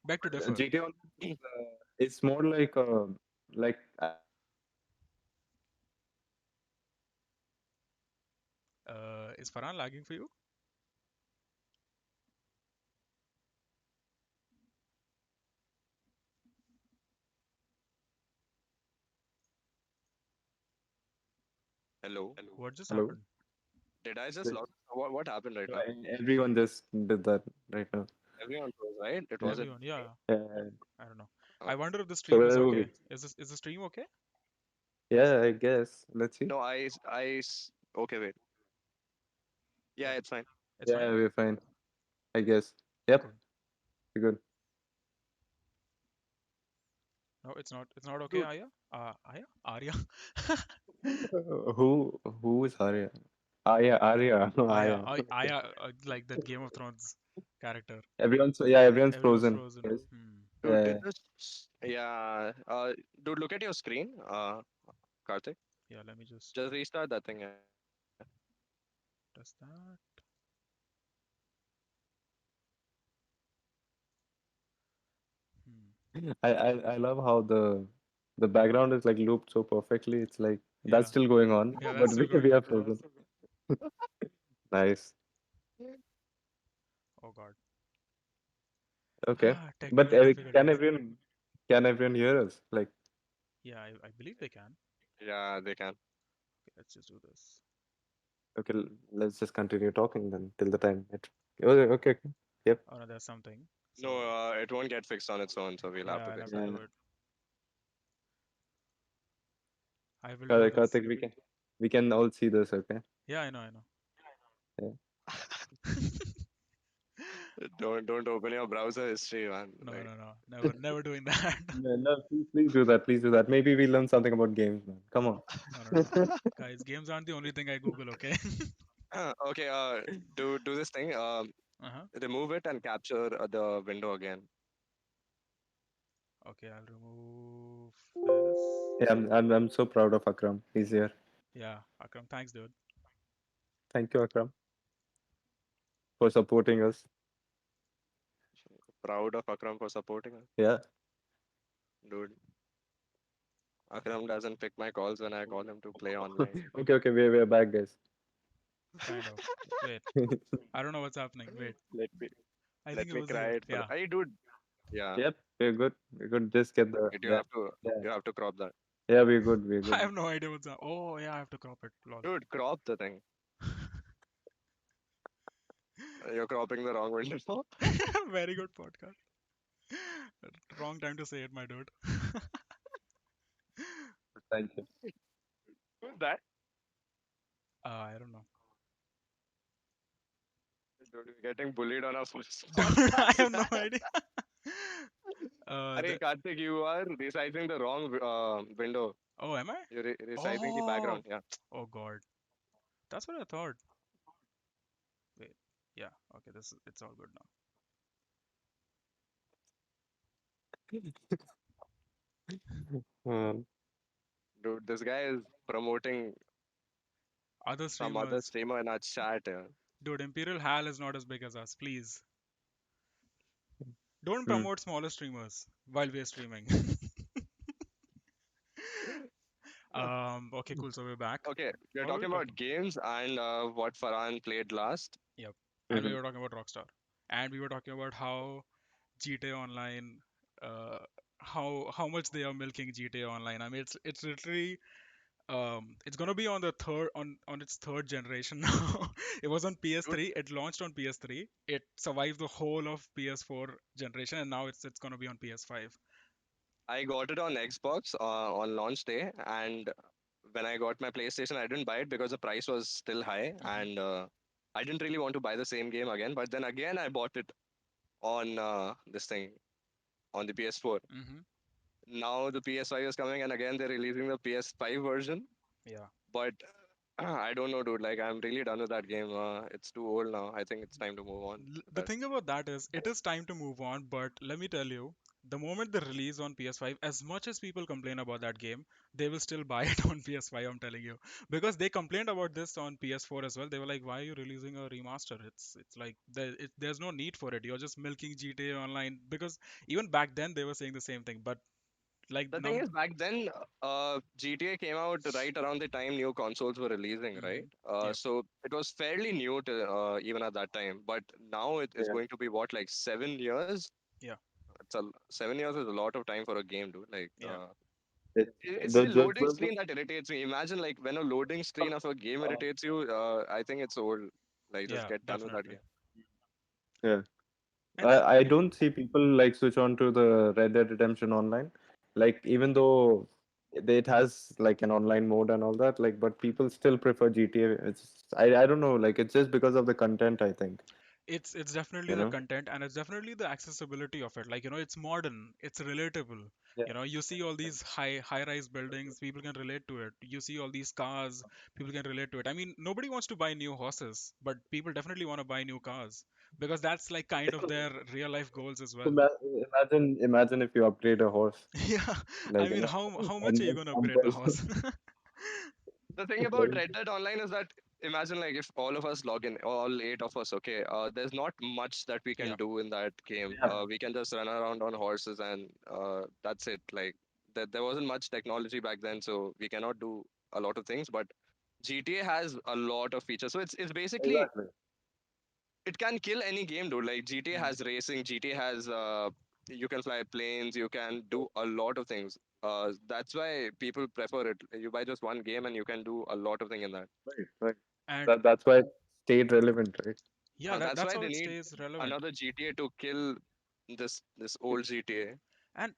Speaker 2: beg to differ.
Speaker 3: GTA Online it's more like I think it's more like
Speaker 2: Is Farhan lagging for you?
Speaker 1: hello.
Speaker 2: What just
Speaker 3: hello.
Speaker 2: happened?
Speaker 1: Did I just
Speaker 3: The-
Speaker 1: lost? What happened right
Speaker 3: no,
Speaker 1: now?
Speaker 3: everyone just did that right now.
Speaker 1: Everyone froze, right? It
Speaker 3: Yeah.
Speaker 1: wasn't.
Speaker 2: Everyone, yeah.
Speaker 3: Yeah.
Speaker 2: I don't know. I
Speaker 1: Okay.
Speaker 2: wonder if the
Speaker 3: So
Speaker 2: stream is
Speaker 3: where are
Speaker 2: okay.
Speaker 3: we?
Speaker 2: Is the stream okay?
Speaker 3: Yeah, I guess. Let's see.
Speaker 1: No, okay, wait. Yeah,
Speaker 2: Yeah,
Speaker 1: it's fine.
Speaker 2: it's fine.
Speaker 3: Yeah, we're fine. I guess. Yep,
Speaker 2: Good.
Speaker 3: we're good.
Speaker 2: No, it's not okay,
Speaker 3: Dude,
Speaker 2: Aya. Aya, Arya,
Speaker 3: who is Arya? Arya, Arya, no
Speaker 2: Aya,
Speaker 3: Arya. Okay.
Speaker 2: Aya, like that Game of Thrones character.
Speaker 3: Everyone's
Speaker 2: Everyone's
Speaker 3: frozen.
Speaker 2: frozen.
Speaker 3: Yes.
Speaker 1: Dude,
Speaker 3: Yeah.
Speaker 1: did this? Yeah. Dude, look at your screen. Karthik,
Speaker 2: Yeah, let me just
Speaker 1: just restart that thing. Yeah.
Speaker 2: does that. Hmm.
Speaker 3: I love how the background is like looped so perfectly. It's like that's
Speaker 2: Yeah,
Speaker 3: still going on,
Speaker 2: yeah, that's
Speaker 3: but
Speaker 2: still
Speaker 3: we
Speaker 2: going
Speaker 3: are
Speaker 2: on.
Speaker 3: frozen. Nice.
Speaker 2: Oh God.
Speaker 3: Okay. But
Speaker 2: Technical difficulties.
Speaker 3: can everyone hear us? Like,
Speaker 2: Yeah, I believe they can.
Speaker 1: Yeah, they can.
Speaker 2: Okay, let's just do this.
Speaker 3: okay, let's just continue talking then till the time it. Okay, okay. Okay. Yep.
Speaker 2: Oh no, there's something.
Speaker 1: No,
Speaker 2: So
Speaker 1: it won't get fixed on its own, so we'll have
Speaker 2: yeah,
Speaker 1: to
Speaker 2: I'll
Speaker 1: fix
Speaker 2: have to
Speaker 1: that.
Speaker 2: do it. I will do this.
Speaker 3: Karthik, we can all see this. Okay.
Speaker 2: Yeah, I know, I know.
Speaker 3: Yeah.
Speaker 1: Don't open your browser history, man.
Speaker 2: No,
Speaker 1: Like,
Speaker 2: no, no. Never doing that.
Speaker 3: No, no, please do that. Please do that. Maybe we learn something about games, man. Come on.
Speaker 2: No, no, no. Guys, games aren't the only thing I Google, okay?
Speaker 1: okay. Do this thing.
Speaker 2: Uh-huh.
Speaker 1: Remove it and capture the window again.
Speaker 2: Okay, I'll remove this.
Speaker 3: Yeah, I'm so proud of Akram. He's here.
Speaker 2: Yeah, Akram, thanks, dude.
Speaker 3: Thank you, Akram. for supporting us.
Speaker 1: Proud of Akram for supporting us.
Speaker 3: Yeah.
Speaker 1: Dude, Akram doesn't pick my calls when I call him to play online.
Speaker 3: Okay, okay, we're back, guys.
Speaker 2: Kind of. Wait, I don't know what's happening. Wait,
Speaker 1: Let me
Speaker 2: I think
Speaker 1: let
Speaker 2: it
Speaker 1: me
Speaker 2: was
Speaker 1: cry
Speaker 2: you.
Speaker 1: it for the.
Speaker 2: Yeah.
Speaker 1: Hey, dude. Yeah.
Speaker 3: Yep, we're good. We could just get the
Speaker 1: Wait,
Speaker 3: yeah, yeah,
Speaker 1: you have to crop that.
Speaker 3: yeah. We're good. We're
Speaker 2: I
Speaker 3: good.
Speaker 2: have no idea what's up. Oh, yeah, I have to crop it. Lol.
Speaker 1: Dude, crop the thing. You're cropping the wrong window.
Speaker 2: Very good podcast. Wrong time to say it, my dude.
Speaker 3: Thank you.
Speaker 1: Who's that?
Speaker 2: I don't know.
Speaker 1: Dude, we're getting bullied on our first
Speaker 2: Dude, I
Speaker 1: podcast.
Speaker 2: have no idea.
Speaker 1: Arey, Karthik, you are resizing the wrong window.
Speaker 2: Oh, am I?
Speaker 1: You're resizing the
Speaker 2: Oh,
Speaker 1: background. Yeah.
Speaker 2: oh God. That's what I thought. Wait. Yeah. Okay. It's all good now.
Speaker 3: Um,
Speaker 1: Dude, this guy is promoting
Speaker 2: Other
Speaker 1: some other
Speaker 2: streamers.
Speaker 1: streamer in our chat. Yeah.
Speaker 2: Dude, Imperial Hal is not as big as us. Please. Don't
Speaker 3: hmm.
Speaker 2: promote smaller streamers while we're streaming. Okay, cool. So we're back.
Speaker 1: Okay, we're
Speaker 2: What were we
Speaker 1: talking
Speaker 2: talking?
Speaker 1: about games and what Farhan played last.
Speaker 2: Yep. And we
Speaker 3: Mhm.
Speaker 2: were talking about Rockstar. And we were talking about how GTA Online, uh, how much they are milking GTA Online. I mean, it's literally it's gonna be on the third on its third generation now. It was on
Speaker 1: Dude,
Speaker 2: PS3. It launched on PS3. It survived the whole of PS4 generation, and now it's gonna be on PS5.
Speaker 1: I got it on Xbox on launch day, and when I got my PlayStation, I didn't buy it because the price was still high,
Speaker 2: Hmm.
Speaker 1: and I didn't really want to buy the same game again. But then again, I bought it on this thing on the PS4.
Speaker 2: Hmm.
Speaker 1: Now the PS5 is coming, and again they're releasing the PS5 version.
Speaker 2: Yeah.
Speaker 1: But I don't know, dude. Like I'm really done with that game. It's too old now. I think it's time to move on.
Speaker 2: The
Speaker 1: That
Speaker 2: thing about that is, it is time to move on, but let me tell you, the moment they release on PS5, as much as people complain about that game, they will still buy it on PS5, I'm telling you. Because they complained about this on PS4 as well. They were like, why are you releasing a remaster? It's like there's no need for it. You're just milking GTA Online. Because even back then they were saying the same thing, but like
Speaker 1: the thing
Speaker 2: now.
Speaker 1: is, back then, GTA came out right around the time new consoles were releasing, right?
Speaker 2: Hmm. Yep.
Speaker 1: So it was fairly new to even at that time. But now it is
Speaker 3: Yeah.
Speaker 1: going to be what, like 7 years?
Speaker 2: Yeah.
Speaker 1: 7 years is a lot of time for a game, dude. Like,
Speaker 2: Yeah.
Speaker 3: It,
Speaker 1: it's
Speaker 3: the
Speaker 1: the
Speaker 3: the,
Speaker 1: loading
Speaker 3: the,
Speaker 1: screen that irritates me. Imagine like when a loading screen of a game
Speaker 3: the
Speaker 1: irritates you. I think it's old. Like, just
Speaker 2: Yeah.
Speaker 1: get done with that
Speaker 2: Definitely.
Speaker 1: game.
Speaker 3: yeah.
Speaker 2: And
Speaker 3: I don't see people like switch on to the Red Dead Redemption Online. Like even though it has like an online mode and all that, like but people still prefer GTA. I don't know, like it's just because of the content, I think.
Speaker 2: it's definitely
Speaker 3: You
Speaker 2: the
Speaker 3: know?
Speaker 2: content, and it's definitely the accessibility of it. Like, it's modern, it's relatable.
Speaker 3: Yeah.
Speaker 2: You see all these high rise buildings, people can relate to it. You see all these cars, people can relate to it. I mean, nobody wants to buy new horses, but people definitely want to buy new cars, because that's like kind of their real life goals as well.
Speaker 3: Imagine if you upgrade a horse,
Speaker 2: Yeah. I
Speaker 3: like
Speaker 2: mean, how much are
Speaker 3: and
Speaker 2: you
Speaker 3: then
Speaker 2: going to
Speaker 3: some
Speaker 2: upgrade the horse?
Speaker 1: The thing about Red Dead Online is that imagine like if all of us log in, all eight of us, okay, there's not much that we can
Speaker 2: Yeah.
Speaker 1: do in that game.
Speaker 3: yeah,
Speaker 1: We can just run around on horses and that's it. Like there wasn't much technology back then, so we cannot do a lot of things. But GTA has a lot of features, so it's basically
Speaker 3: exactly.
Speaker 1: it can kill any game, dude. Like GTA
Speaker 2: Mm.
Speaker 1: has racing, GTA has you can fly planes, you can do a lot of things. That's why people prefer it. You buy just one game and you can do a lot of things in that.
Speaker 3: Right, right.
Speaker 2: And
Speaker 3: That's why it stayed relevant, right?
Speaker 2: yeah,
Speaker 1: That's
Speaker 2: that's
Speaker 1: why
Speaker 2: how
Speaker 1: they
Speaker 2: it
Speaker 1: need
Speaker 2: stays relevant.
Speaker 1: another GTA to kill this old GTA.
Speaker 2: And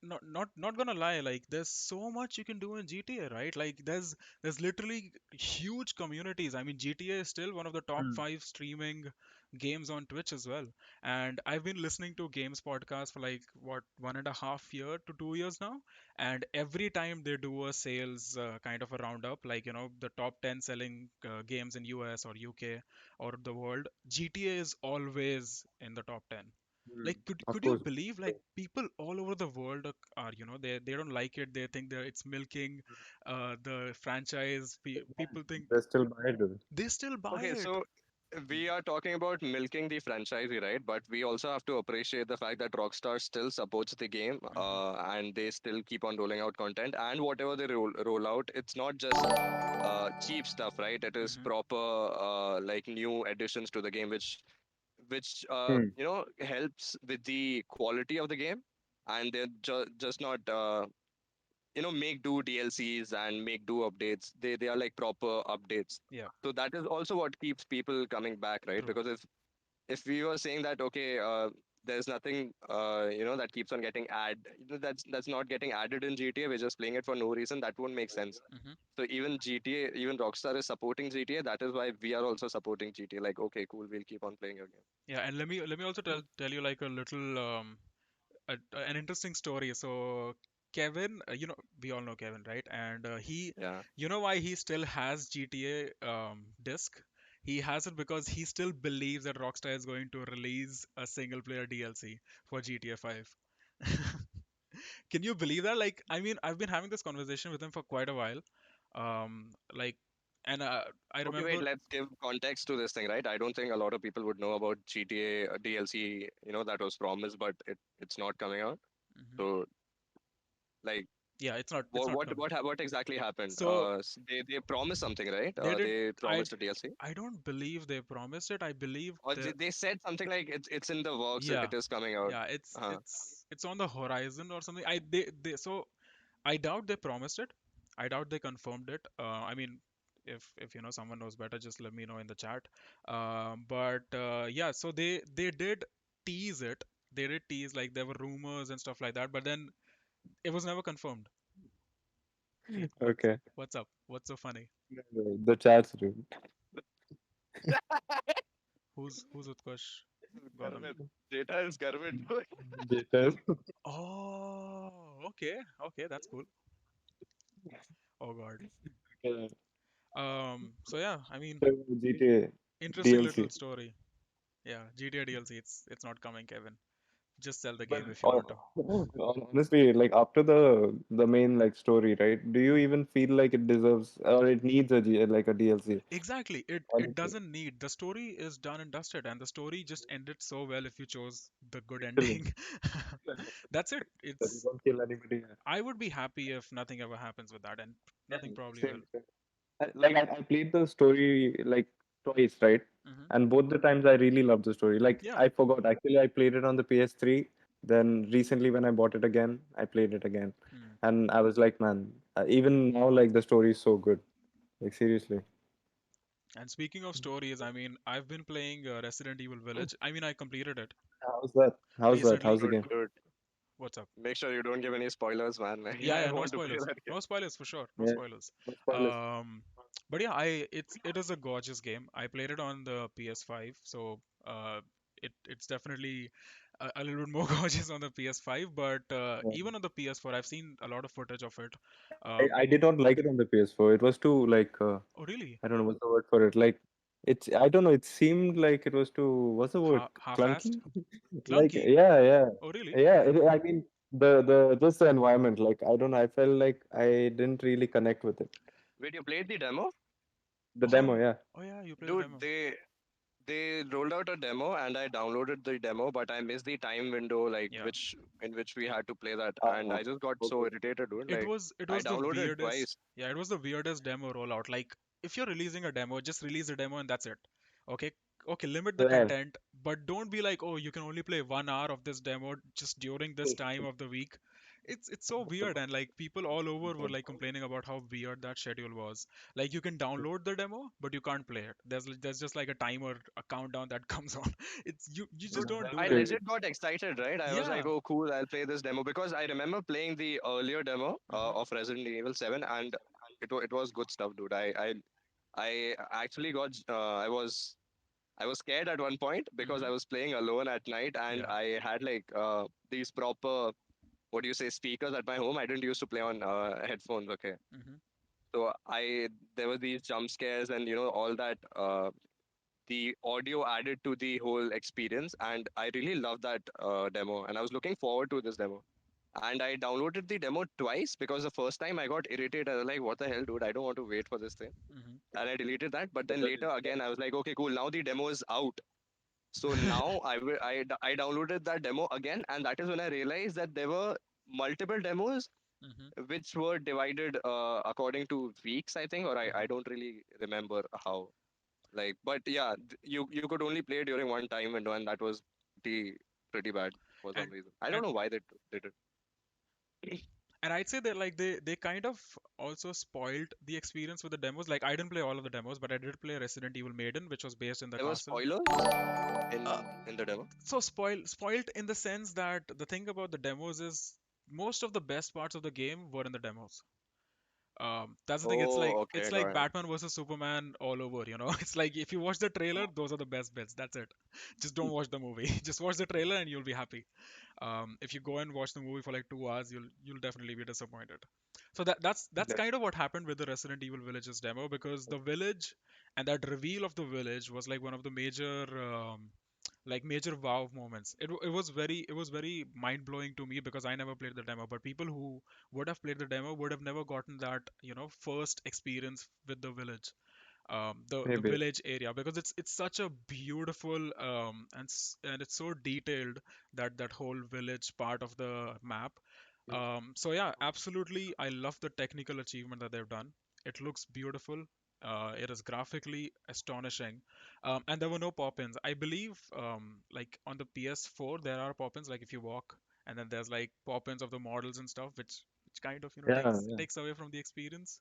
Speaker 2: not gonna lie, like there's so much you can do in GTA, right? Like there's literally huge communities. I mean, GTA is still one of the top
Speaker 3: Mm.
Speaker 2: 5 streaming games on Twitch as well. And I've been listening to games podcasts for like what 1.5 year to 2 years now. And every time they do a sales kind of a roundup, like the top 10 selling games in US or UK or the world, GTA is always in the top 10.
Speaker 3: Mm.
Speaker 2: Like, could
Speaker 3: Of
Speaker 2: could you
Speaker 3: course.
Speaker 2: believe, like, people all over the world are, they don't like it. They think that it's milking the franchise. People think
Speaker 3: They still buy it, dude.
Speaker 2: they still buy
Speaker 1: Okay,
Speaker 2: it.
Speaker 1: so we are talking about milking the franchisee, right? But we also have to appreciate the fact that Rockstar still supports the game,
Speaker 2: Mm-hmm.
Speaker 1: and they still keep on rolling out content. And whatever they roll out, it's not just cheap stuff, right? It is
Speaker 2: Mm-hmm.
Speaker 1: proper like new additions to the game, which
Speaker 3: Hmm.
Speaker 1: helps with the quality of the game, and they're just not make do DLCs and make do updates. They are like proper updates.
Speaker 2: Yeah,
Speaker 1: So that is also what keeps people coming back, right?
Speaker 2: true.
Speaker 1: Because if we were saying that okay, there's nothing that keeps on getting that's not getting added in GTA, we're just playing it for no reason, that won't make sense.
Speaker 2: Mm-hmm.
Speaker 1: So even GTA, even Rockstar is supporting GTA. That is why we are also supporting GTA. Like, okay, cool, we'll keep on playing your game.
Speaker 2: Yeah, and let me also tell you like a little an interesting story. So Kevin, we all know Kevin, right? And he,
Speaker 1: Yeah.
Speaker 2: why he still has GTA disc? He has it because he still believes that Rockstar is going to release a single player DLC for GTA 5. Can you believe that? Like, I mean, I've been having this conversation with him for quite a while. Like, and I
Speaker 1: Okay, wait,
Speaker 2: remember
Speaker 1: let's give context to this thing, right? I don't think a lot of people would know about GTA DLC, that was promised, but it's not coming out.
Speaker 2: Mhm.
Speaker 1: So, like,
Speaker 2: Yeah, it's
Speaker 1: what
Speaker 2: not
Speaker 1: what
Speaker 2: coming.
Speaker 1: what, what exactly happened?
Speaker 2: So
Speaker 1: They promised something, right?
Speaker 2: they did.
Speaker 1: They
Speaker 2: I
Speaker 1: promised a DLC,
Speaker 2: I don't believe they promised it. I believe
Speaker 1: or
Speaker 2: the
Speaker 1: they said something like it's in the works,
Speaker 2: yeah,
Speaker 1: it is coming out.
Speaker 2: yeah. It's
Speaker 1: Uh-huh.
Speaker 2: it's it's on the horizon or something. They so I doubt they promised it. I doubt they confirmed it. I mean, if someone knows better, just let me know in the chat. But yeah, so they did tease it. They did tease like there were rumors and stuff like that, but then it was never confirmed. What's
Speaker 3: Okay.
Speaker 2: what's up? What's so funny?
Speaker 3: The chat's rude.
Speaker 2: Who's Utkarsh? Gautam.
Speaker 1: Garvit. Data is Garvit.
Speaker 3: Data.
Speaker 2: Oh, okay, okay, that's cool. Oh God.
Speaker 3: Okay.
Speaker 2: So yeah, I mean,
Speaker 3: So GTA
Speaker 2: interesting
Speaker 3: DLC.
Speaker 2: little story. Yeah, GTA DLC, it's not coming, Kevin. Just sell the
Speaker 3: But
Speaker 2: game if you want to.
Speaker 3: honestly, like after the main like story, right? Do you even feel like it deserves or it needs like a DLC?
Speaker 2: Exactly. It
Speaker 3: Honestly,
Speaker 2: doesn't need. The story is done and dusted, and the story just ended so well if you chose the good
Speaker 3: literally,
Speaker 2: ending. That's it.
Speaker 3: that you
Speaker 2: It's
Speaker 3: don't kill anybody.
Speaker 2: I would be happy if nothing ever happens with that, and
Speaker 3: Yeah,
Speaker 2: nothing probably will.
Speaker 3: same. Like I played the story like twice, right?
Speaker 2: Hmm.
Speaker 3: And both the times I really loved the story. Like
Speaker 2: Yeah.
Speaker 3: I forgot. Actually, I played it on the PS3. Then recently, when I bought it again, I played it again,
Speaker 2: Hmm.
Speaker 3: and I was like, man, even now, like the story is so good. Like seriously.
Speaker 2: And speaking of stories, I mean, I've been playing Resident Evil Village. I mean, I completed it
Speaker 3: How's that? How's that? How's
Speaker 2: recently.
Speaker 3: the
Speaker 1: Dude,
Speaker 3: game?
Speaker 1: dude,
Speaker 2: What's up?
Speaker 1: make sure you don't give any spoilers, man.
Speaker 2: Yeah,
Speaker 1: I
Speaker 2: yeah, no
Speaker 1: want to play
Speaker 2: spoilers.
Speaker 1: that game.
Speaker 2: No spoilers for sure. No
Speaker 3: Yeah,
Speaker 2: spoilers.
Speaker 3: no spoilers.
Speaker 2: Um, but yeah, it is a gorgeous game. I played it on the PS5, so it's definitely a little bit more gorgeous on the PS5. But
Speaker 3: Yeah.
Speaker 2: even on the PS4, I've seen a lot of footage of it.
Speaker 3: I did not like it on the PS4. It was too like
Speaker 2: Oh really?
Speaker 3: I don't know what's the word for it. Like it's I don't know. It seemed like it was too what's the word?
Speaker 2: Half-assed?
Speaker 3: Clunky? Like
Speaker 2: Clunky?
Speaker 3: yeah.
Speaker 2: Oh really?
Speaker 3: Yeah, I mean the just the environment. Like I don't know. I felt like I didn't really connect with it.
Speaker 1: Wait, you played the demo?
Speaker 3: The demo,
Speaker 2: Oh,
Speaker 3: yeah.
Speaker 2: oh yeah, you played the
Speaker 1: Dude,
Speaker 2: demo.
Speaker 1: they rolled out a demo and I downloaded the demo, but I missed the time window like
Speaker 2: Yeah.
Speaker 1: in which we had to play that, and
Speaker 3: Ah,
Speaker 1: I just got so
Speaker 3: okay.
Speaker 1: irritated, dude.
Speaker 2: It
Speaker 1: Like
Speaker 2: was it
Speaker 1: I
Speaker 2: was the
Speaker 1: downloaded it
Speaker 2: weirdest.
Speaker 1: twice.
Speaker 2: Yeah, it was the weirdest demo rollout. Like if you're releasing a demo, just release a demo and that's it. Okay? Okay, limit the
Speaker 3: Yeah.
Speaker 2: content, but don't be like, "Oh, you can only play 1 hour of this demo just during this time of the week." It's so weird, and like people all over were like complaining about how weird that schedule was. Like you can download the demo, but you can't play it. There's just like a timer, a countdown that comes on. It's you just don't do
Speaker 1: I
Speaker 2: that.
Speaker 3: Crazy.
Speaker 1: legit got excited, right? I was like,
Speaker 2: Yeah.
Speaker 1: "Oh, cool! I'll play this demo," because I remember playing the earlier demo
Speaker 2: Hmm.
Speaker 1: of Resident Evil 7, and it was good stuff, dude. I actually I was scared at one point because
Speaker 2: Hmm.
Speaker 1: I was playing alone at night, and
Speaker 2: Yeah.
Speaker 1: I had like these proper, what do you say, speakers at my home. I didn't used to play on headphones. Okay,
Speaker 2: Hmm.
Speaker 1: so I there were these jump scares and all that. The audio added to the whole experience, and I really loved that demo, and I was looking forward to this demo. and I downloaded the demo twice because the first time I got irritated. I was like, "What the hell, dude? I don't want to wait for this thing,"
Speaker 2: Hmm.
Speaker 1: and I deleted that. But then later again, I was like, "Okay, cool. Now the demo is out." So now I downloaded that demo again, and that is when I realized that there were multiple demos
Speaker 2: Hmm.
Speaker 1: which were divided according to weeks, I think, or I
Speaker 2: Hmm.
Speaker 1: don't really remember how. Like, but yeah, you could only play during one time window, and that was pretty bad for some
Speaker 2: And
Speaker 1: reason. I don't
Speaker 2: and
Speaker 1: know why they did it.
Speaker 2: and I'd say that like they kind of also spoiled the experience with the demos. Like I didn't play all of the demos, but I did play Resident Evil Maiden, which was based in the
Speaker 1: There were
Speaker 2: castle.
Speaker 1: spoilers
Speaker 2: Uh,
Speaker 1: in the demo.
Speaker 2: so spoiled in the sense that the thing about the demos is most of the best parts of the game were in the demos. That's the thing. It's like
Speaker 1: Oh,
Speaker 2: it's
Speaker 1: okay,
Speaker 2: like
Speaker 1: got it.
Speaker 2: Batman versus Superman all over, you know. It's like if you watch the trailer, those are the best bits. That's it. Just don't watch the movie. Just watch the trailer and you'll be happy. If you go and watch the movie for like 2 hours, you'll definitely be disappointed. So that's
Speaker 3: Yes.
Speaker 2: kind of what happened with the Resident Evil Villages demo because the village and that reveal of the village was like one of the major wow moments. It was very mind blowing to me because I never played the demo, but people who would have played the demo would have never gotten that first experience with the village, the
Speaker 3: Maybe.
Speaker 2: village area because it's such a beautiful and it's so detailed that whole village part of the map. So yeah, absolutely, I love the technical achievement that they've done. It looks beautiful. It is graphically astonishing, and there were no pop-ins. I believe, like on the PS4, there are pop-ins. Like if you walk, and then there's like pop-ins of the models and stuff, which kind of
Speaker 3: Yeah,
Speaker 2: takes
Speaker 3: yeah.
Speaker 2: takes away from the experience.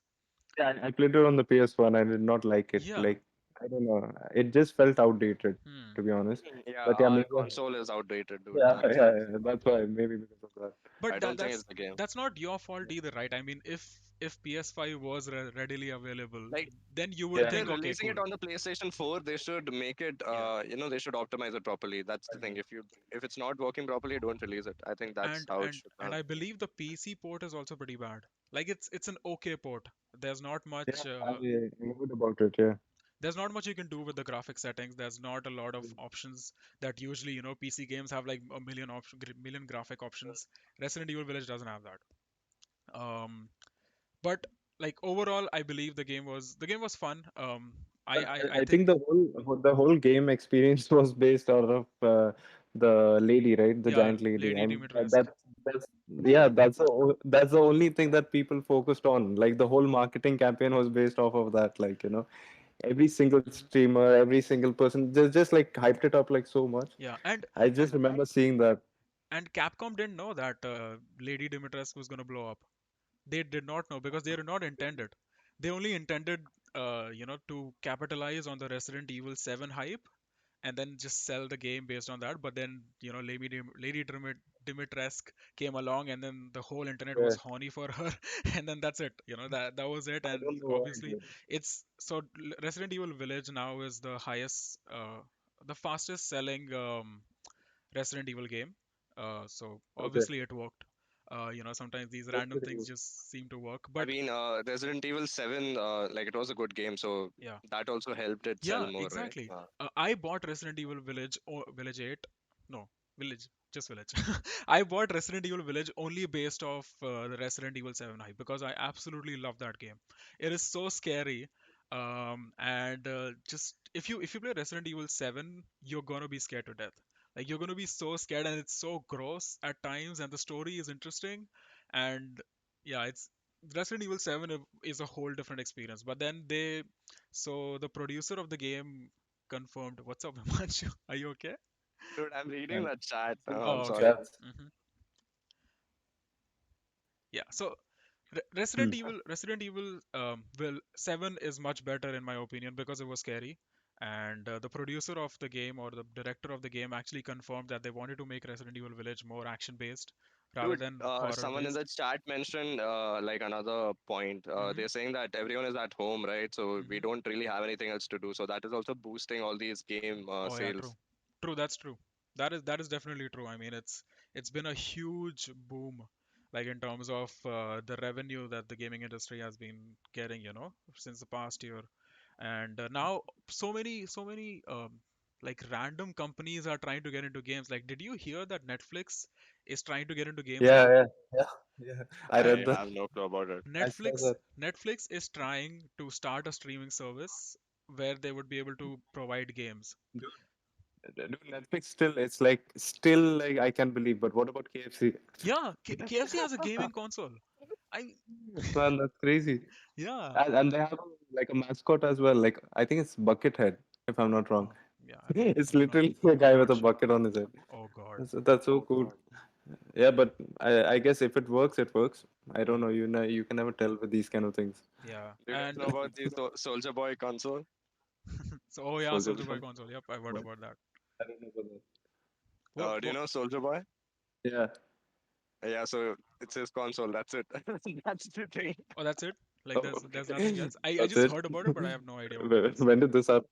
Speaker 3: Yeah, I played it on the PS1. I did not like it.
Speaker 2: Yeah.
Speaker 3: Like, I don't know. It just felt outdated,
Speaker 2: Hmm.
Speaker 3: to be honest.
Speaker 1: Yeah,
Speaker 3: But yeah,
Speaker 1: our
Speaker 3: maybe.
Speaker 1: console is outdated, dude.
Speaker 3: Yeah,
Speaker 1: That's
Speaker 3: yeah, yeah. That's why. Maybe because of that.
Speaker 1: I
Speaker 2: But
Speaker 1: don't think it's the game.
Speaker 2: that's not your fault either, right? I mean, if PS5 was readily available,
Speaker 1: Like,
Speaker 2: then you would
Speaker 1: if
Speaker 3: Yeah.
Speaker 1: they're
Speaker 2: think, okay,
Speaker 1: releasing
Speaker 2: cool.
Speaker 1: it on the PlayStation 4, they should make it.
Speaker 2: Yeah.
Speaker 1: They should optimize it properly. That's the thing. If it's not working properly, don't release it. I think that's
Speaker 2: And
Speaker 1: how it
Speaker 2: and
Speaker 1: should
Speaker 2: and
Speaker 1: have.
Speaker 2: I believe the PC port is also pretty bad. Like it's an okay port. There's not
Speaker 3: Yeah,
Speaker 2: much
Speaker 3: I heard about it. Yeah.
Speaker 2: there's not much you can do with the graphic settings. There's not a lot of options that usually, PC games have like a million graphic options. Resident Evil Village doesn't have that. But like overall, I believe the game was fun.
Speaker 3: But
Speaker 2: I
Speaker 3: I
Speaker 2: think
Speaker 3: think the whole game experience was based out of the lady, right? The
Speaker 2: yeah,
Speaker 3: giant lady.
Speaker 2: Lady
Speaker 3: I mean,
Speaker 2: Dimitrescu.
Speaker 3: that's yeah, that's the only thing that people focused on. Like the whole marketing campaign was based off of that. Like, every single
Speaker 2: Mhm.
Speaker 3: streamer, every single person just like hyped it up like so much.
Speaker 2: Yeah, and
Speaker 3: I just remember seeing that.
Speaker 2: and Capcom didn't know that Lady Dimitrescu was gonna blow up. They did not know because they did not intend it. They only intended, to capitalize on the Resident Evil 7 hype and then just sell the game based on that. But then, Lady Dimitrescu came along, and then the whole internet was
Speaker 3: Yeah,
Speaker 2: horny for her, and then that's it. That was it.
Speaker 3: I
Speaker 2: And
Speaker 3: don't know why.
Speaker 2: obviously, it's so Resident Evil Village now is the fastest selling Resident Evil game. So
Speaker 3: Okay,
Speaker 2: obviously it worked. Sometimes these
Speaker 3: that's
Speaker 2: random
Speaker 3: pretty
Speaker 2: things
Speaker 3: good.
Speaker 2: just seem to work.
Speaker 1: I
Speaker 2: But
Speaker 1: mean, Resident Evil 7, like it was a good game, so
Speaker 2: yeah,
Speaker 1: that also helped it sell
Speaker 2: yeah,
Speaker 1: more, right?
Speaker 2: exactly. I bought Resident Evil Village or Village 8. No, Village, just Village. I bought Resident Evil Village only based off the Resident Evil 7 hype because I absolutely love that game. It is so scary. And just if you play Resident Evil 7, you're gonna be scared to death. Like you're gonna be so scared, and it's so gross at times, and the story is interesting, and yeah, it's Resident Evil 7 is a whole different experience. But then so the producer of the game confirmed. What's up, Himanshu? Are you okay?
Speaker 1: Dude, I'm reading
Speaker 3: And
Speaker 1: the chat
Speaker 3: some
Speaker 1: now.
Speaker 2: Oh,
Speaker 1: I'm
Speaker 2: okay.
Speaker 1: sorry.
Speaker 3: chats.
Speaker 2: hmm Yeah. So
Speaker 3: Hmm.
Speaker 2: Resident Evil will 7 is much better in my opinion because it was scary. And the producer of the game or the director of the game actually confirmed that they wanted to make Resident Evil Village more action based rather
Speaker 1: Dude,
Speaker 2: than horror
Speaker 1: someone in
Speaker 2: based.
Speaker 1: the chat mentioned like another point.
Speaker 2: hmm
Speaker 1: They're saying that everyone is at home, right? So we
Speaker 2: hmm
Speaker 1: don't really have anything else to do. So that is also boosting all these game
Speaker 2: Oh yeah,
Speaker 1: sales.
Speaker 2: true. True, that's true. That is definitely true. I mean, it's been a huge boom, like in terms of the revenue that the gaming industry has been getting, since the past year. And now so many like random companies are trying to get into games. Like, did you hear that Netflix is trying to get into games
Speaker 3: Yeah,
Speaker 2: now?
Speaker 3: yeah, yeah, yeah. I
Speaker 1: I
Speaker 3: read that.
Speaker 1: have no clue about it.
Speaker 3: I saw
Speaker 2: Netflix
Speaker 3: that.
Speaker 2: Netflix is trying to start a streaming service where they would be able to provide games.
Speaker 3: Dude, Netflix still, it's like still like I can't believe. But what about KFC?
Speaker 2: Yeah, KFC has a gaming console. I
Speaker 3: Man, that's crazy.
Speaker 2: yeah.
Speaker 3: And they have like a mascot as well. Like I think it's Buckethead, if I'm not wrong.
Speaker 2: Oh, yeah,
Speaker 3: It's
Speaker 2: I'm not
Speaker 3: literally a
Speaker 2: I'm
Speaker 3: guy with
Speaker 2: not
Speaker 3: a
Speaker 2: sure.
Speaker 3: bucket on his head.
Speaker 2: Oh God.
Speaker 3: That's so cool. Yeah, but I guess if it works, it works. I don't
Speaker 2: Yeah.
Speaker 3: know. You can never tell with these kind of things.
Speaker 2: Yeah.
Speaker 1: Do you guys
Speaker 2: And
Speaker 1: know about the Soldier Boy console?
Speaker 2: so oh yeah,
Speaker 3: Soldier
Speaker 2: Soldier Boy
Speaker 3: Boy.
Speaker 2: console. Yep, I've heard
Speaker 3: What?
Speaker 2: about that.
Speaker 3: I don't know about that.
Speaker 1: Do you
Speaker 2: What
Speaker 1: know Soldier Boy?
Speaker 3: Yeah,
Speaker 1: Yeah, so it's his console. That's it. That's the thing.
Speaker 2: oh that's it? Like
Speaker 3: oh,
Speaker 2: there's nothing
Speaker 3: okay.
Speaker 2: else. I
Speaker 3: That's
Speaker 2: just
Speaker 3: it.
Speaker 2: heard about it, but I have no idea what it
Speaker 3: When
Speaker 2: is.
Speaker 3: when did this happen?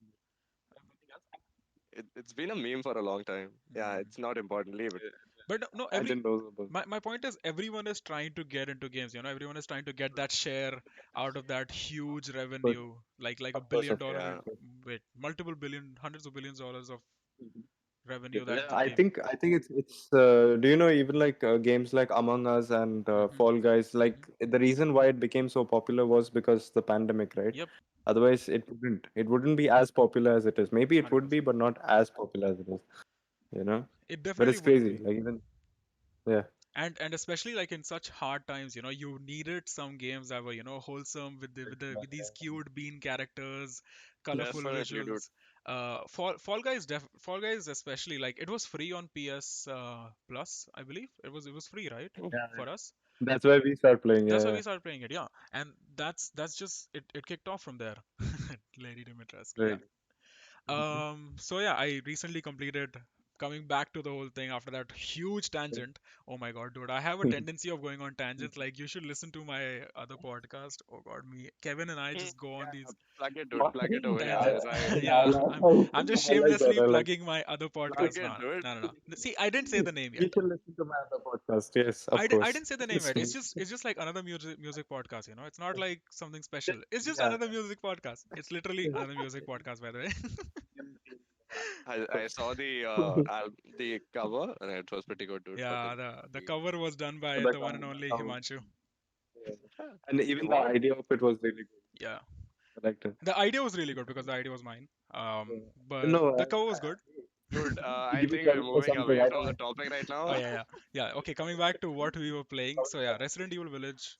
Speaker 1: It's been a meme for a long time. Yeah,
Speaker 2: Mm.
Speaker 1: it's not important. Leave it.
Speaker 2: But no, no,
Speaker 3: I didn't know about that.
Speaker 2: my point is everyone is trying to get into games, everyone is trying to get that share out of that huge
Speaker 3: Of course,
Speaker 2: revenue, like a
Speaker 3: of course,
Speaker 2: billion
Speaker 3: of course.
Speaker 2: dollar,
Speaker 1: Yeah.
Speaker 3: Of course.
Speaker 2: wait, multiple billion, hundreds of billions dollars of
Speaker 3: Yeah,
Speaker 2: revenue
Speaker 3: yeah,
Speaker 2: that the game.
Speaker 3: I think it's do you know even like games like Among Us and
Speaker 2: Hmm.
Speaker 3: Fall Guys,
Speaker 2: Hmm.
Speaker 3: like the reason why it became so popular was because the pandemic, right?
Speaker 2: Yep,
Speaker 3: Otherwise it wouldn't be as popular as it is. Maybe it would be,
Speaker 2: 100%.
Speaker 3: but not as popular as it is, you know?
Speaker 2: It
Speaker 3: But
Speaker 2: definitely
Speaker 3: it's
Speaker 2: wouldn't
Speaker 3: crazy.
Speaker 2: be.
Speaker 3: Like even yeah,
Speaker 2: And especially like in such hard times, you needed some games that were, wholesome with with these cute bean characters, colorful
Speaker 1: Definitely, dude.
Speaker 2: visuals. Fall Guys especially, like it was free on PS Plus, I believe. It was free, right?
Speaker 3: yeah,
Speaker 2: For us.
Speaker 3: that's why we start playing.
Speaker 2: That's
Speaker 3: Yeah,
Speaker 2: why
Speaker 3: yeah.
Speaker 2: we started playing it, yeah. And that's just it kicked off from there. Lady Dimitrescu, yeah.
Speaker 3: Right. Mhm.
Speaker 2: So yeah, I recently completed, coming back to the whole thing after that huge tangent. Oh my God, dude, I have a tendency of going on tangents. Like you should listen to my other podcast. Oh God, Kevin and I just go on these
Speaker 1: Plug it, dude. Plug it over here.
Speaker 2: tangents.
Speaker 1: Right.
Speaker 3: I
Speaker 2: Yeah,
Speaker 3: like,
Speaker 2: I'm just
Speaker 3: I like that.
Speaker 2: shamelessly
Speaker 3: I like.
Speaker 2: plugging my other
Speaker 1: Plug
Speaker 2: podcast.
Speaker 1: it,
Speaker 2: No,
Speaker 1: dude.
Speaker 2: no, no, no, no. See, I didn't say the name
Speaker 3: You
Speaker 2: yet.
Speaker 3: should listen to my other podcast. Yes, of
Speaker 2: I
Speaker 3: course.
Speaker 2: didn't say the name yet. It's just like another music podcast. It's not like something special. It's just
Speaker 3: Yeah.
Speaker 2: another music podcast. It's literally another music podcast, by the way.
Speaker 1: I saw the cover and it was pretty good, dude.
Speaker 2: Yeah,
Speaker 1: Fucking.
Speaker 2: the cover was done by
Speaker 3: The
Speaker 2: the one and only
Speaker 3: com-
Speaker 2: Himanshu.
Speaker 3: and even the
Speaker 1: What?
Speaker 3: idea of it was really good.
Speaker 2: Yeah,
Speaker 3: I liked it.
Speaker 2: the idea was really good because the idea was mine.
Speaker 3: Yeah.
Speaker 2: But
Speaker 3: No,
Speaker 2: the cover was good.
Speaker 1: Dude,
Speaker 3: to
Speaker 1: I
Speaker 3: give you
Speaker 1: think we're
Speaker 3: credit for
Speaker 1: moving
Speaker 3: something
Speaker 1: away
Speaker 3: I
Speaker 1: from the
Speaker 3: don't.
Speaker 1: topic right
Speaker 2: Oh
Speaker 1: now.
Speaker 2: yeah, yeah, yeah. Okay, coming back to what we were playing. So yeah, Resident Evil Village.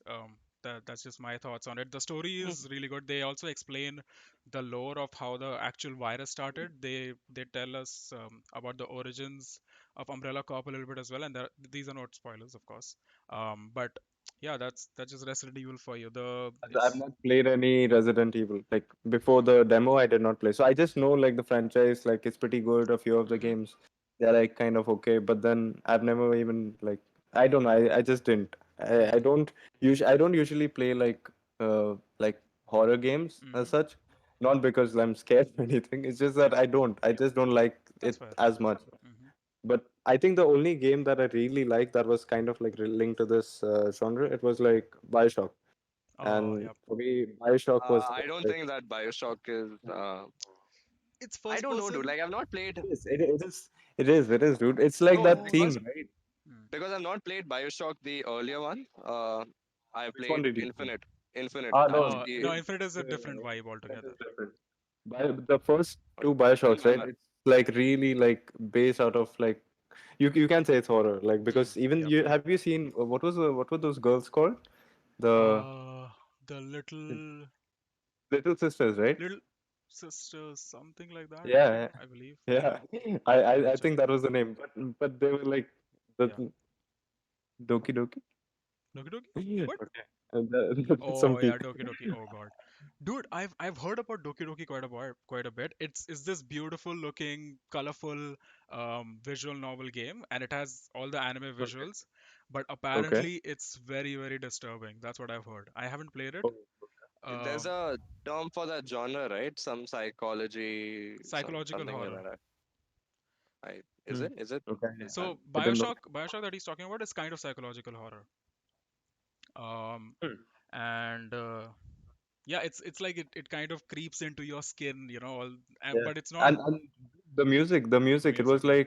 Speaker 2: That's just my thoughts on it. The story is really good. They also explain the lore of how the actual virus started. They tell us about the origins of Umbrella Corp a little bit as well, and these are not spoilers, of course. But yeah, that's just Resident Evil for you. The
Speaker 3: I've
Speaker 2: it's
Speaker 3: not played any Resident Evil. Like before the demo, I did not play. So I just know like the franchise, like it's pretty good. A few of the
Speaker 2: mm-hmm,
Speaker 3: games, they're like kind of okay. But then I've never even like I don't know. I just didn't. I don't usually play like horror games as
Speaker 2: mm-hmm.
Speaker 3: such. Not because I'm scared or anything. It's just that I don't. I just don't like
Speaker 2: That's
Speaker 3: it
Speaker 2: fair.
Speaker 3: as much.
Speaker 2: Mm-hmm.
Speaker 3: But I think the only game that I really liked that was kind of like linked to this genre, it was like Bioshock.
Speaker 2: Oh,
Speaker 3: And
Speaker 2: yep.
Speaker 3: for me, Bioshock was
Speaker 1: I don't
Speaker 3: like
Speaker 1: think that Bioshock is.
Speaker 2: It's
Speaker 1: I
Speaker 2: first
Speaker 1: don't know, dude.
Speaker 2: person.
Speaker 1: Like I've not played
Speaker 3: it is, dude. It's like
Speaker 1: no
Speaker 3: that
Speaker 2: Oh.
Speaker 1: because
Speaker 3: theme, right?
Speaker 2: Mm.
Speaker 1: I've not played Bioshock the earlier one. I
Speaker 3: Which one
Speaker 1: played
Speaker 3: did you play?
Speaker 1: Infinite.
Speaker 3: Ah,
Speaker 1: That's
Speaker 3: no,
Speaker 2: Oh
Speaker 1: the
Speaker 2: no, Infinite is a different vibe
Speaker 3: that is
Speaker 2: altogether.
Speaker 3: different. The first two
Speaker 1: I
Speaker 3: Bioshocks, right?
Speaker 1: remember.
Speaker 3: It's like really like based out of like you can say it's horror, like
Speaker 2: Mm.
Speaker 3: because even
Speaker 2: Yep.
Speaker 3: you have you seen what were those girls called? The
Speaker 2: Uh, the little
Speaker 3: Little Sisters, right?
Speaker 2: little sisters, something like that.
Speaker 3: Yeah,
Speaker 2: I believe.
Speaker 3: yeah.
Speaker 2: Let me
Speaker 3: I
Speaker 2: check.
Speaker 3: think that was the name, but they were like
Speaker 2: Yeah.
Speaker 3: the Doki Doki.
Speaker 2: Doki Doki?
Speaker 3: Okay.
Speaker 2: What?
Speaker 3: That's some
Speaker 2: Oh yeah,
Speaker 3: peak.
Speaker 2: Doki Doki. Oh god. Dude, I've heard about Doki Doki quite a bit. It's this beautiful looking, colorful visual novel game, and it has all the anime
Speaker 3: Okay.
Speaker 2: visuals, but
Speaker 3: Okay.
Speaker 2: apparently it's very, very disturbing. That's what I've heard. I haven't played it.
Speaker 3: Oh,
Speaker 1: There's
Speaker 2: Um,
Speaker 1: a term for that genre, right? Some psychology,
Speaker 2: Psychological
Speaker 1: something like
Speaker 2: horror.
Speaker 1: that. Is
Speaker 3: hmm.
Speaker 1: it? Is it?
Speaker 3: Okay.
Speaker 2: So
Speaker 3: I didn't know.
Speaker 2: Bioshock that he's talking about is kind of psychological horror. Um,
Speaker 3: Hmm.
Speaker 2: and yeah, it's like it kind of creeps into your skin, all,
Speaker 3: Yeah.
Speaker 2: but it's not.
Speaker 3: And The music.
Speaker 2: Yeah.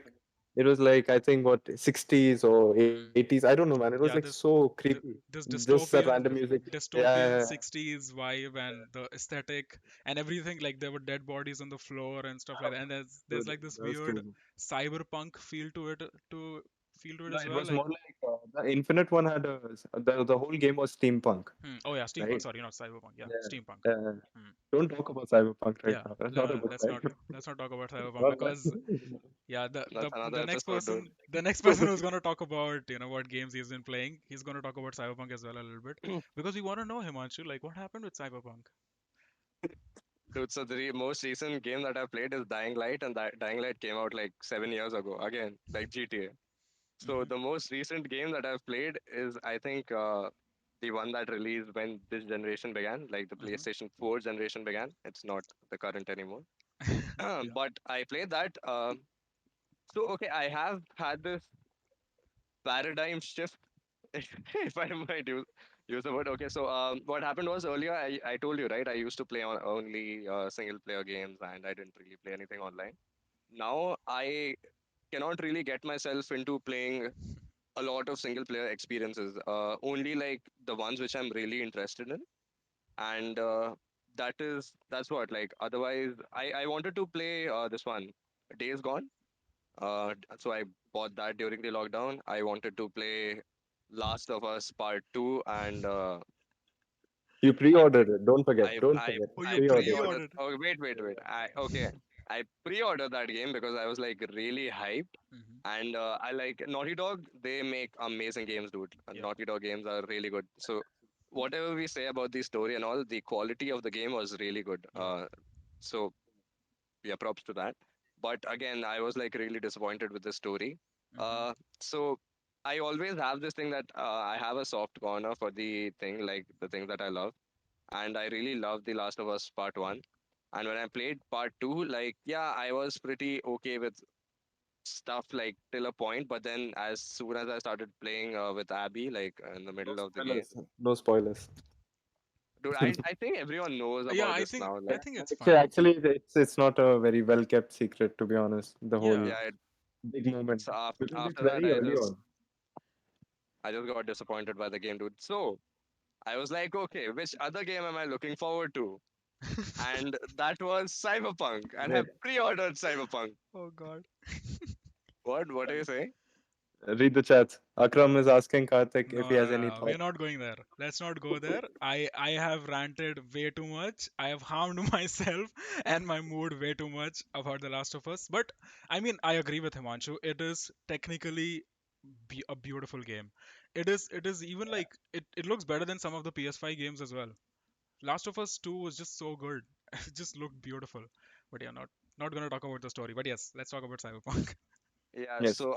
Speaker 3: It was like I think what 60s or 80s. I don't know, man. It was like
Speaker 2: Yeah,
Speaker 3: so creepy.
Speaker 2: this
Speaker 3: Just that random music. Yeah,
Speaker 2: dystopian
Speaker 3: yeah,
Speaker 2: 60s vibe and the aesthetic and everything, like there were dead bodies on the floor and stuff like that, and there's
Speaker 3: dude,
Speaker 2: like this
Speaker 3: that was
Speaker 2: weird
Speaker 3: crazy.
Speaker 2: cyberpunk feel to it
Speaker 3: No,
Speaker 2: as
Speaker 3: it
Speaker 2: well,
Speaker 3: was
Speaker 2: like.
Speaker 3: more like the Infinite one had the whole game was steampunk,
Speaker 2: Oh yeah, steampunk,
Speaker 3: right?
Speaker 2: sorry, not cyberpunk, yeah, steampunk.
Speaker 3: Yeah. Yeah.
Speaker 2: Hmm.
Speaker 3: Don't talk about Cyberpunk right
Speaker 2: Yeah,
Speaker 3: now. That's not a good
Speaker 2: let's
Speaker 3: time.
Speaker 2: not talk about cyberpunk
Speaker 3: Not
Speaker 2: because
Speaker 3: that.
Speaker 2: yeah,
Speaker 1: That's another episode, dude.
Speaker 2: the next person who's going to talk about, what games he's been playing, he's going to talk about cyberpunk as well a little bit, because we want to know, Himanshu, like what happened with cyberpunk.
Speaker 1: Dude, so the most recent game that I played is Dying Light, and that Dying Light came out like 7 years ago. Again, like GTA. So
Speaker 2: Hmm.
Speaker 1: the most recent game that I've played is, I think, the one that released when this generation began, like the
Speaker 2: Hmm.
Speaker 1: PlayStation 4 generation began. It's not the current anymore.
Speaker 2: Yeah.
Speaker 1: But I played that. So okay, I have had this paradigm shift, if I might use the word. Okay, so what happened was earlier, I told you, right? I used to play on only single player games, and I didn't really play anything online. Now I cannot really get myself into playing a lot of single player experiences. Only like the ones which I'm really interested in, and that's what, like, otherwise I wanted to play this one, Days Gone. So I bought that during the lockdown. I wanted to play Last of Us Part 2, and
Speaker 3: You
Speaker 1: I
Speaker 3: pre-ordered it. Don't forget. Don't
Speaker 1: I
Speaker 3: forget.
Speaker 2: Oh, you
Speaker 3: Pre-ordered it.
Speaker 1: pre-ordered.
Speaker 2: pre-ordered.
Speaker 1: Oh, wait. Okay. I pre-ordered that game because I was like really hyped,
Speaker 2: Hmm.
Speaker 1: and I like Naughty Dog. They make amazing games, dude.
Speaker 2: Yep.
Speaker 1: Naughty Dog games are really good. So whatever we say about the story and all, the quality of the game was really good.
Speaker 2: Yep.
Speaker 1: So yeah, props to that. But again, I was like really disappointed with the story.
Speaker 2: Hmm.
Speaker 1: So I always have this thing that I have a soft corner for the thing, like the thing that I love, and I really love The Last of Us Part 1. And when I played Part 2, like, yeah, I was pretty okay with stuff like till a point, but then as soon as I started playing with Abby, like in the
Speaker 3: No
Speaker 1: middle of the game,
Speaker 3: spoilers. No spoilers.
Speaker 1: dude, I think everyone knows
Speaker 2: Yeah,
Speaker 1: about this now.
Speaker 2: I
Speaker 1: Like,
Speaker 2: think it's
Speaker 3: Actually,
Speaker 2: fine.
Speaker 3: actually, it's not a very well kept secret, to be honest. The whole
Speaker 2: Yeah.
Speaker 1: yeah,
Speaker 3: big moment
Speaker 1: so
Speaker 3: because it's
Speaker 1: after that,
Speaker 3: very early on.
Speaker 1: I just got disappointed by the game, dude. So I was like, okay, which other game am I looking forward to? And that was Cyberpunk, and I
Speaker 3: Wait,
Speaker 1: pre-ordered Cyberpunk.
Speaker 2: Oh God.
Speaker 1: What are you saying?
Speaker 3: read the chat. Akram is asking Karthik if
Speaker 2: No,
Speaker 3: he
Speaker 2: no,
Speaker 3: has
Speaker 2: no,
Speaker 3: any
Speaker 2: no. We're
Speaker 3: thoughts.
Speaker 2: not going there. Let's not go there. I have ranted way too much. I have harmed myself and my mood way too much about The Last of Us. But I mean, I agree with Himanshu. It is technically a beautiful game. It is even like it looks better than some of the PS5 games as well. Last of Us 2 was just so good. It just looked beautiful. But yeah, not gonna talk about the story. But yes, let's talk about Cyberpunk.
Speaker 1: Yeah,
Speaker 3: Yes,
Speaker 1: so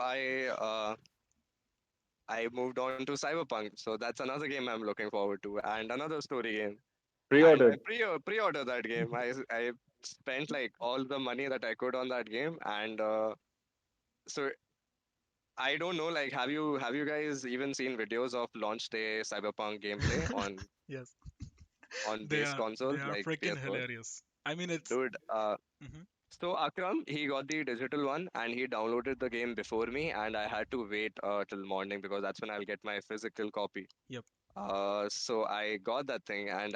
Speaker 1: I moved on to Cyberpunk. So that's another game I'm looking forward to, and another story game. And I
Speaker 3: pre-ordered.
Speaker 1: pre-ordered that game. I spent like all the money that I could on that game, and so I don't know. Like, have you guys even seen videos of launch day Cyberpunk gameplay
Speaker 2: Yes,
Speaker 1: on base
Speaker 2: they
Speaker 1: consoles
Speaker 2: are
Speaker 1: like
Speaker 2: freaking
Speaker 1: PS4?
Speaker 2: hilarious. I mean, it's.
Speaker 1: Dude,
Speaker 2: Mhm.
Speaker 1: so Akram, he got the digital one and he downloaded the game before me, and I had to wait till morning because that's when I'll get my physical copy.
Speaker 2: Yep.
Speaker 1: So I got that thing, and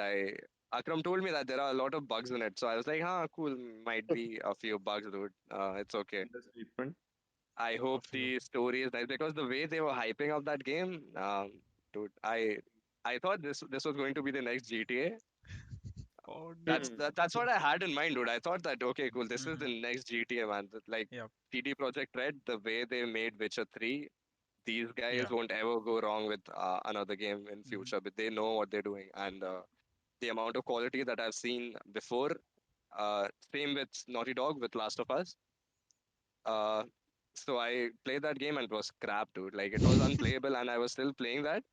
Speaker 1: Akram told me that there are a lot of bugs in it. So I was like, huh, cool, might be a few bugs, dude. It's okay.
Speaker 3: Understatement.
Speaker 1: I
Speaker 2: A
Speaker 1: hope
Speaker 2: few.
Speaker 1: the story is nice because the way they were hyping up that game, dude, I thought this was going to be the next GTA.
Speaker 2: Oh
Speaker 1: That's
Speaker 2: no.
Speaker 3: Hmm.
Speaker 1: that's what I had in mind, dude. I thought that okay, cool, this is
Speaker 2: Hmm.
Speaker 1: the next GTA, man. Like
Speaker 2: Yep.
Speaker 1: CD Projekt Red, the way they made Witcher 3, these guys
Speaker 2: Yeah.
Speaker 1: won't ever go wrong with another game in
Speaker 2: Hmm.
Speaker 1: future. But they know what they're doing, and the amount of quality that I've seen before. Same with Naughty Dog with Last of Us. Uh, so I played that game and it was crap, dude. Like it was unplayable, and I was still playing that.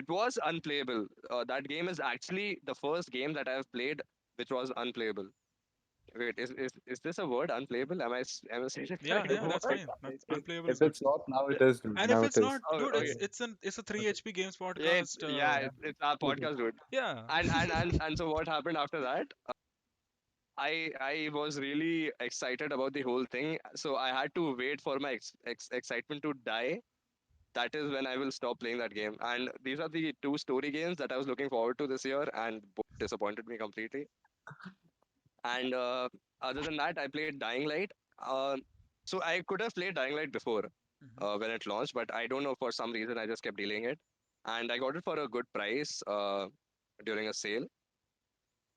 Speaker 1: It was unplayable. That game is actually the first game that I've played which was unplayable. Wait, is this a word? Unplayable? Am I saying it
Speaker 2: Yeah,
Speaker 1: right?
Speaker 2: yeah,
Speaker 3: What?
Speaker 2: that's fine. That's unplayable is
Speaker 3: If
Speaker 2: good.
Speaker 3: it's not now, it is, dude.
Speaker 2: And if
Speaker 3: Now
Speaker 2: it's
Speaker 3: it is.
Speaker 2: not,
Speaker 1: Oh,
Speaker 2: dude,
Speaker 1: okay.
Speaker 2: it's a 3 HP Games
Speaker 1: Yeah,
Speaker 2: podcast.
Speaker 1: yeah, it's our podcast, dude.
Speaker 2: Yeah.
Speaker 1: And so what happened after that? I was really excited about the whole thing, so I had to wait for my excitement to die. That is when I will stop playing that game. And these are the two story games that I was looking forward to this year, and both disappointed me completely. And other than that, I played Dying Light. Uh, so I could have played Dying Light before
Speaker 2: Hmm.
Speaker 1: when it launched, but I don't know, for some reason I just kept delaying it, and I got it for a good price during a sale.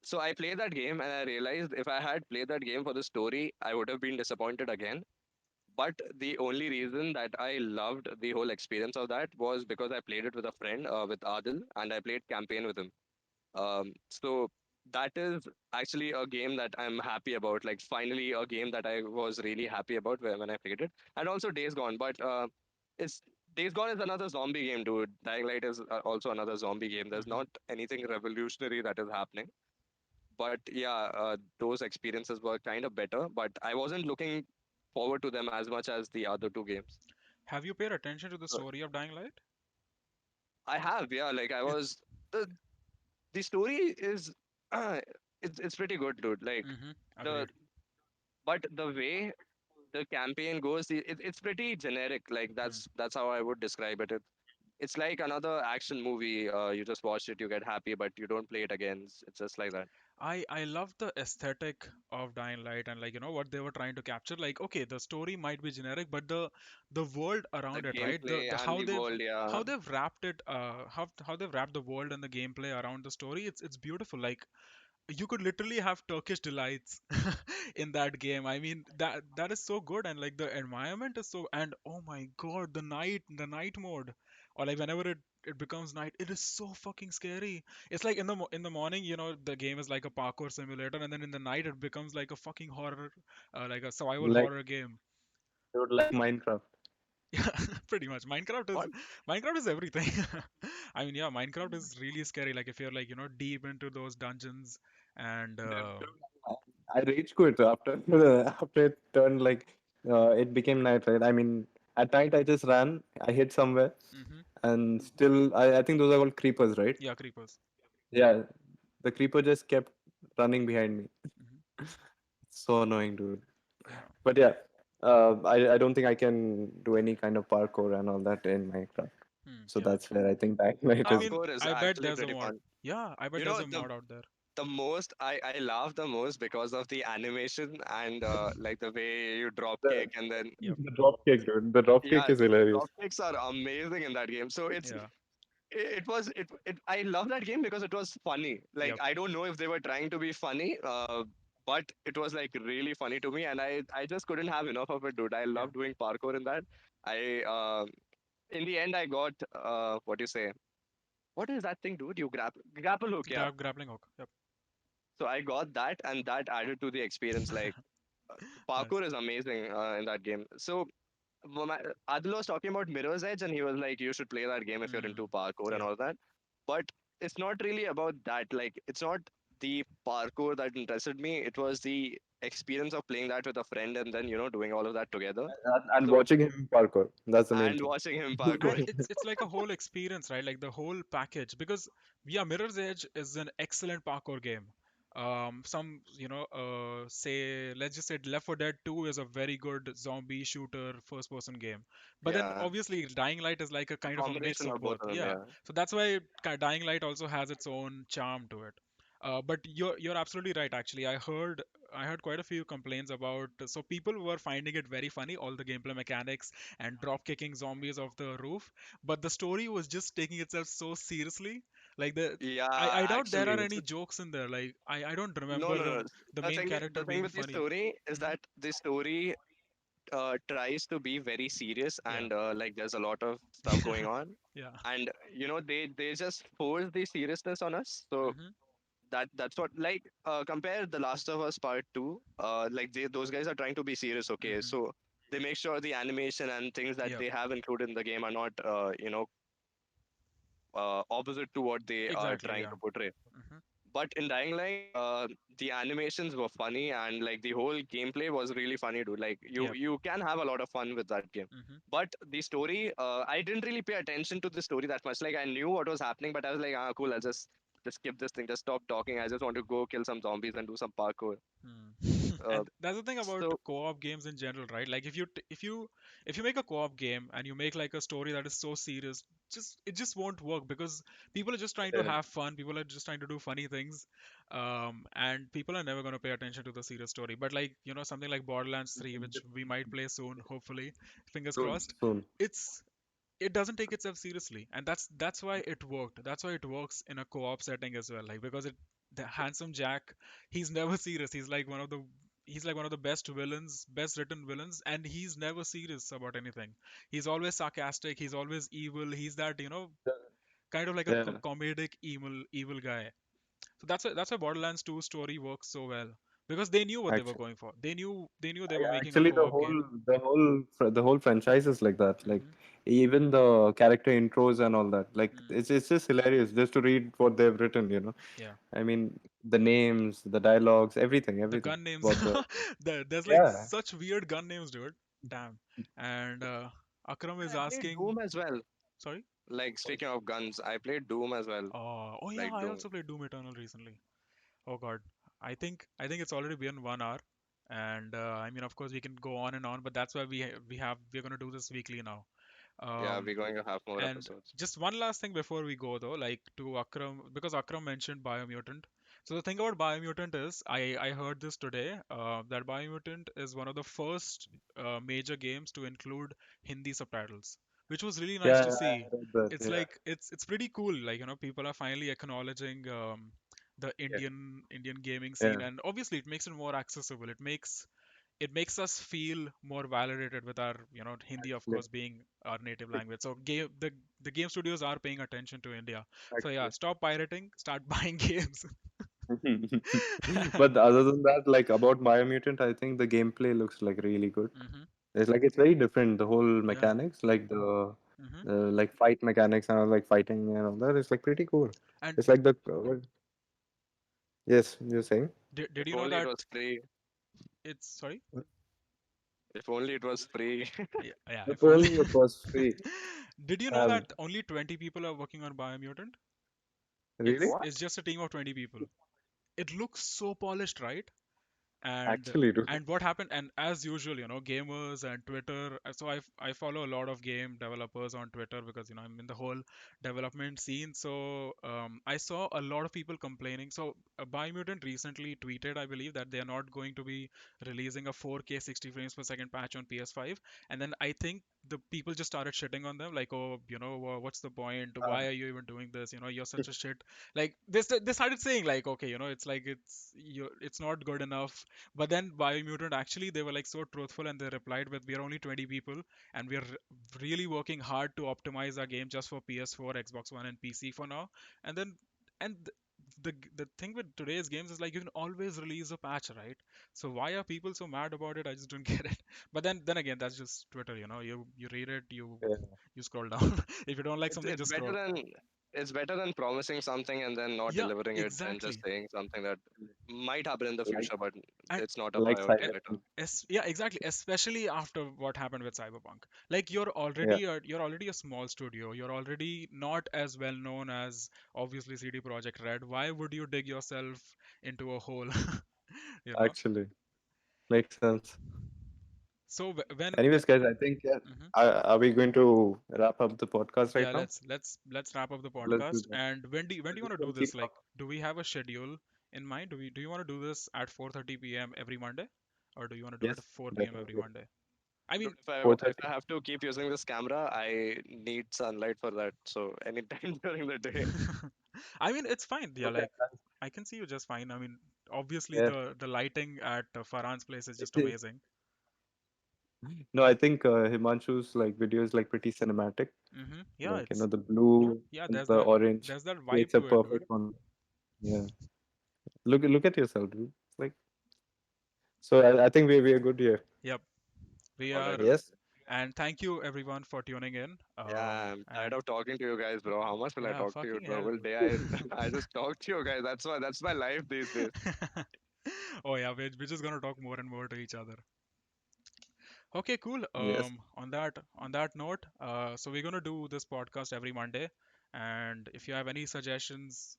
Speaker 1: So I played that game and I realized if I had played that game for the story, I would have been disappointed again. But the only reason that I loved the whole experience of that was because I played it with a friend, with Adil, and I played campaign with him. So that is actually a game that I'm happy about. Like finally, a game that I was really happy about when I played it, and also Days Gone. But it's Days Gone is another zombie game, dude. Dying Light is also another zombie game. There's
Speaker 2: Hmm.
Speaker 1: not anything revolutionary that is happening. But yeah, those experiences were kind of better. But I wasn't looking forward to them as much as the other two games.
Speaker 2: Have you paid attention to the
Speaker 1: Uh,
Speaker 2: story of Dying Light?
Speaker 1: I have, yeah. Like I
Speaker 2: It's
Speaker 1: was the story is uh, it's pretty good, dude. Like the
Speaker 2: agreed.
Speaker 1: but the way the campaign goes, it's pretty generic. Like
Speaker 2: Hmm.
Speaker 1: that's how I would describe it. It's like another action movie. You just watch it, you get happy, but you don't play it again. It's just like that.
Speaker 2: I love the aesthetic of Dying Light and like what they were trying to capture. Like okay, the story might be generic, but the world
Speaker 1: The
Speaker 2: around it, right?
Speaker 1: gameplay
Speaker 2: The
Speaker 1: and
Speaker 2: how
Speaker 1: the
Speaker 2: they've
Speaker 1: world, yeah.
Speaker 2: how they've wrapped it, how they've wrapped the world and the gameplay around the story. It's beautiful. Like you could literally have Turkish delights in that game. I mean, that is so good, and like the environment is so, and oh my god, the night mode, or like whenever it becomes night, it is so fucking scary. It's like in the morning, the game is like a parkour simulator, and then in the night it becomes like a fucking horror, like a survival
Speaker 3: Like
Speaker 2: horror game.
Speaker 3: dude, like Minecraft.
Speaker 2: Yeah, pretty much.
Speaker 1: What?
Speaker 2: Minecraft is everything. I mean, yeah, Minecraft is really scary. Like if you're like deep into those dungeons and
Speaker 3: I rage quit after after it turned like it became night, right? I mean, at night I just ran, I hit somewhere,
Speaker 2: hmm
Speaker 3: and still I think those are called creepers, right?
Speaker 2: yeah, creepers.
Speaker 3: Yeah, the creeper just kept running behind me.
Speaker 2: Hmm.
Speaker 3: So annoying, dude.
Speaker 2: Yeah.
Speaker 3: But yeah, I don't think I can do any kind of parkour and all that in Minecraft. So
Speaker 2: Yeah.
Speaker 3: that's where I think Dying Light
Speaker 2: I
Speaker 3: is.
Speaker 2: mean,
Speaker 1: Parkour is
Speaker 2: I bet
Speaker 1: actually
Speaker 2: there's a
Speaker 1: pretty
Speaker 2: mod.
Speaker 1: fun.
Speaker 2: Yeah, I bet
Speaker 1: You
Speaker 2: there's
Speaker 1: know,
Speaker 2: a mod out there.
Speaker 1: the most I laugh the most because of the animation and like the way you drop
Speaker 3: The,
Speaker 1: kick and then
Speaker 2: Yep.
Speaker 3: the drop kick, dude. The drop kick
Speaker 1: yeah,
Speaker 3: is hilarious.
Speaker 1: drop kicks are amazing in that game. So
Speaker 2: Yeah.
Speaker 1: it I love that game because it was funny. Like
Speaker 2: Yep.
Speaker 1: I don't know if they were trying to be funny, but it was like really funny to me, and I just couldn't have enough of it, dude. I
Speaker 2: Yeah.
Speaker 1: love doing parkour in that. I in the end I got what do you say? What is that thing, dude? You grapple hook, yeah.
Speaker 2: Grappling hook. Yep.
Speaker 1: So I got that, and that added to the experience. Like uh,
Speaker 2: Nice.
Speaker 1: parkour is amazing in that game. So Adil was talking about Mirror's Edge, and he was like, "You should play that game if you're into
Speaker 2: Mm.
Speaker 1: parkour and
Speaker 2: Yep.
Speaker 1: all that." But it's not really about that. Like, it's not the parkour that interested me. It was the experience of playing that with a friend and then doing all of that together.
Speaker 3: And
Speaker 1: So
Speaker 3: watching him parkour. That's the main
Speaker 1: and
Speaker 3: thing.
Speaker 1: watching him
Speaker 2: And
Speaker 1: parkour.
Speaker 2: it's like a whole experience, right? Like the whole package. Because yeah, Mirror's Edge is an excellent parkour game. Some say let's just say Left 4 Dead 2 is a very good zombie shooter first person game. But then
Speaker 1: Yeah,
Speaker 2: obviously Dying Light is like a
Speaker 1: a
Speaker 2: kind of a mix
Speaker 1: combination
Speaker 2: of
Speaker 1: of both
Speaker 2: both.
Speaker 1: of them.
Speaker 2: Yeah.
Speaker 1: Yeah.
Speaker 2: So that's why Dying Light also has its own charm to it. But you're absolutely right actually. I heard quite a few complaints about, so people were finding it very funny, all the gameplay mechanics and drop kicking zombies off the roof, but the story was just taking itself so seriously. Like I
Speaker 1: Yeah,
Speaker 2: doubt there
Speaker 1: actually,
Speaker 2: are any jokes in there. Like I don't
Speaker 1: no,
Speaker 2: remember
Speaker 1: no, no.
Speaker 2: the
Speaker 1: The
Speaker 2: main
Speaker 1: thing,
Speaker 2: character
Speaker 1: the thing
Speaker 2: being
Speaker 1: with the
Speaker 2: funny.
Speaker 1: story is
Speaker 2: Hmm.
Speaker 1: that the story tries to be very serious,
Speaker 2: Yeah.
Speaker 1: and like there's a lot of stuff going on,
Speaker 2: Yeah.
Speaker 1: and they just force the seriousness on us. So
Speaker 2: Hmm.
Speaker 1: that's what, like, compare The Last of Us Part 2. Like those guys are trying to be serious, okay?
Speaker 2: Hmm.
Speaker 1: So they make sure the animation and things that
Speaker 2: Yep.
Speaker 1: they have included in the game are not opposite to what they are
Speaker 2: Exactly.
Speaker 1: trying
Speaker 2: Yeah.
Speaker 1: to portray.
Speaker 2: Hmm.
Speaker 1: But in Dying Light, the animations were funny, and like the whole gameplay was really funny, dude. Like
Speaker 2: Yep.
Speaker 1: you can have a lot of fun with that game.
Speaker 2: Hmm.
Speaker 1: But the story, I didn't really pay attention to the story that much. Like I knew what was happening, but I was like, ah, cool, I'll just just skip this thing, just stop talking. I just want to go kill some zombies and do some parkour.
Speaker 2: Hmm.
Speaker 1: Uh,
Speaker 2: And that's the thing about
Speaker 1: so
Speaker 2: co-op games in general, right? Like if you make a co-op game and you make like a story that is so serious, just it just won't work because people are just trying to
Speaker 3: Yeah.
Speaker 2: have fun. People are just trying to do funny things, and people are never going to pay attention to the serious story. But like something like Borderlands 3, which we might play soon, hopefully, fingers
Speaker 3: Soon,
Speaker 2: crossed.
Speaker 3: soon.
Speaker 2: It's it doesn't take itself seriously, and that's why it worked. That's why it works in a co-op setting as well, like because it the handsome Jack, he's never serious. He's like one of the best villains, best written villains, and he's never serious about anything. He's always sarcastic, he's always evil. He's that kind of like a
Speaker 3: Yeah.
Speaker 2: comedic evil guy. So that's why Borderlands 2 story works so well, because they knew what they were
Speaker 3: Actually,
Speaker 2: going for. They knew they were making a
Speaker 3: actually,
Speaker 2: co-op game.
Speaker 3: the whole franchise is like that. Like
Speaker 2: Hmm.
Speaker 3: even the character intros and all that. Like
Speaker 2: Hmm.
Speaker 3: it's just hilarious just to read what they've written.
Speaker 2: Yeah.
Speaker 3: I mean, the names, the dialogues, everything,
Speaker 2: The
Speaker 3: everything
Speaker 2: gun names.
Speaker 3: about the.
Speaker 2: There's like
Speaker 3: Yeah.
Speaker 2: such weird gun names, dude. Damn. And Akram is
Speaker 1: I played
Speaker 2: asking,
Speaker 1: Doom as well.
Speaker 2: sorry.
Speaker 1: Like speaking of guns, I played Doom as well.
Speaker 2: Oh yeah,
Speaker 1: Like
Speaker 2: I
Speaker 1: Doom.
Speaker 2: also played Doom Eternal recently. Oh god, I think it's already been 1 hour, and I mean, of course, we can go on and on, but that's why we're gonna do this weekly now.
Speaker 1: Yeah,
Speaker 2: Um,
Speaker 1: we're going to have more
Speaker 2: And
Speaker 1: episodes.
Speaker 2: just one last thing before we go though, like to Akram, because Akram mentioned Biomutant. So the thing about Biomutant is, I heard this today, that Biomutant is one of the first major games to include Hindi subtitles, which was really nice
Speaker 3: Yeah,
Speaker 2: to
Speaker 3: I
Speaker 2: see.
Speaker 3: read that.
Speaker 2: It's
Speaker 3: Yeah.
Speaker 2: like it's pretty cool. Like people are finally acknowledging the
Speaker 3: Yeah.
Speaker 2: Indian gaming scene,
Speaker 3: Yeah.
Speaker 2: and obviously it makes it more accessible. It makes us feel more validated with our Hindi, of
Speaker 3: Actually,
Speaker 2: course, being our native language. So the game studios are paying attention to India. So yeah,
Speaker 3: actually.
Speaker 2: stop pirating, start buying games.
Speaker 3: But other than that, like about Biomutant, I think the gameplay looks like really good.
Speaker 2: Hmm.
Speaker 3: It's very different. The whole
Speaker 2: Yeah.
Speaker 3: mechanics, like
Speaker 2: Hmm.
Speaker 3: the like fight mechanics and all, like fighting and all that, is like pretty cool.
Speaker 2: And
Speaker 3: It's like the yes, you're saying.
Speaker 2: did
Speaker 1: If
Speaker 2: you know
Speaker 1: only it
Speaker 2: that
Speaker 1: was free.
Speaker 2: it's sorry?
Speaker 1: If only it was free.
Speaker 2: Yeah,
Speaker 3: If
Speaker 2: if only.
Speaker 3: only it was free.
Speaker 2: Did you know
Speaker 3: Um,
Speaker 2: that only 20 people are working on Biomutant?
Speaker 3: really?
Speaker 2: It's
Speaker 1: What?
Speaker 2: just a team of 20 people. It looks so polished, right? and
Speaker 3: Actually, dude.
Speaker 2: and what happened, and as usual, gamers and Twitter, so I follow a lot of game developers on Twitter because I'm in the whole development scene. So I saw a lot of people complaining. So Biomutant recently tweeted, I believe, that they are not going to be releasing a 4K 60 frames per second patch on PS5. And then I think the people just started shitting on them, like, oh, what's the point,
Speaker 3: Uh,
Speaker 2: why are you even doing this, you're such a shit. Like they started saying, like, okay, it's like it's not good enough. But then Biomutant, actually, they were like so truthful, and they replied with, "We are only 20 people, and we are really working hard to optimize our game just for PS4, Xbox One, and PC for now." And then, and the thing with today's games is like you can always release a patch, right? So why are people so mad about it? I just don't get it. But then again, that's just Twitter. You read it,
Speaker 3: yeah.
Speaker 2: you scroll down. If you don't like
Speaker 1: It's
Speaker 2: something,
Speaker 1: it's
Speaker 2: just
Speaker 1: better
Speaker 2: scroll.
Speaker 1: than it's better than promising something and then not
Speaker 2: Yeah,
Speaker 1: delivering it and just
Speaker 2: exactly.
Speaker 1: saying something that might happen in the
Speaker 3: Like
Speaker 1: future, but
Speaker 2: And
Speaker 1: it's not a
Speaker 3: like
Speaker 1: priority
Speaker 2: e-
Speaker 1: later.
Speaker 3: Cyberpunk.
Speaker 2: yeah, exactly, especially after what happened with Cyberpunk. Like
Speaker 3: Yeah.
Speaker 2: you're already a small studio, you're already not as well known as obviously CD Projekt Red. Why would you dig yourself into a hole? you know
Speaker 3: Actually, makes sense.
Speaker 2: so
Speaker 3: Anyways, guys, I think yeah.
Speaker 2: Mhm.
Speaker 3: Are we going to wrap up the podcast right
Speaker 2: Yeah,
Speaker 3: now?
Speaker 2: let's wrap up the
Speaker 3: Let's do
Speaker 2: podcast.
Speaker 3: that.
Speaker 2: And when do you
Speaker 3: Just
Speaker 2: want to do
Speaker 3: gonna
Speaker 2: this?
Speaker 3: keep
Speaker 2: Like,
Speaker 3: talking.
Speaker 2: do we have a schedule in mind? Do you want to do this at 4:30 p.m. every Monday, or do you want to do it
Speaker 3: Yes,
Speaker 2: at 4 p.m. every
Speaker 3: definitely.
Speaker 2: Monday? I
Speaker 1: Dude,
Speaker 2: mean,
Speaker 1: if I
Speaker 3: 4:30.
Speaker 1: have to keep using this camera, I need sunlight for that. So anytime during the day.
Speaker 2: I mean, it's fine. Yeah,
Speaker 3: Okay.
Speaker 2: like I can see you just fine. I mean, obviously
Speaker 3: Yeah.
Speaker 2: the lighting at Farhan's place is
Speaker 3: It
Speaker 2: just
Speaker 3: is.
Speaker 2: amazing.
Speaker 3: No, I think Himanshu's like video is like pretty cinematic.
Speaker 2: Yeah,
Speaker 3: The blue
Speaker 2: yeah.
Speaker 3: and
Speaker 2: There's
Speaker 3: the
Speaker 2: that
Speaker 3: orange
Speaker 2: there's that vibe
Speaker 3: creates a
Speaker 2: to it, dude.
Speaker 3: perfect one. Yeah. Look at yourself, dude. Like so I think we're good here.
Speaker 2: Yep, we
Speaker 1: All right,
Speaker 2: are.
Speaker 1: all right.
Speaker 3: Yes?
Speaker 2: And thank you everyone for tuning in.
Speaker 1: Yeah, I'm tired
Speaker 2: And
Speaker 1: of talking to you guys, bro. How much will I
Speaker 2: yeah,
Speaker 1: talk to you
Speaker 2: fucking
Speaker 1: the
Speaker 2: hell.
Speaker 1: whole day? I just talk to you guys. That's my life these days.
Speaker 2: Oh yeah, we're just gonna talk more and more to each other. Okay, cool.
Speaker 3: Yes.
Speaker 2: On that note, so we're gonna do this podcast every Monday, and if you have any suggestions,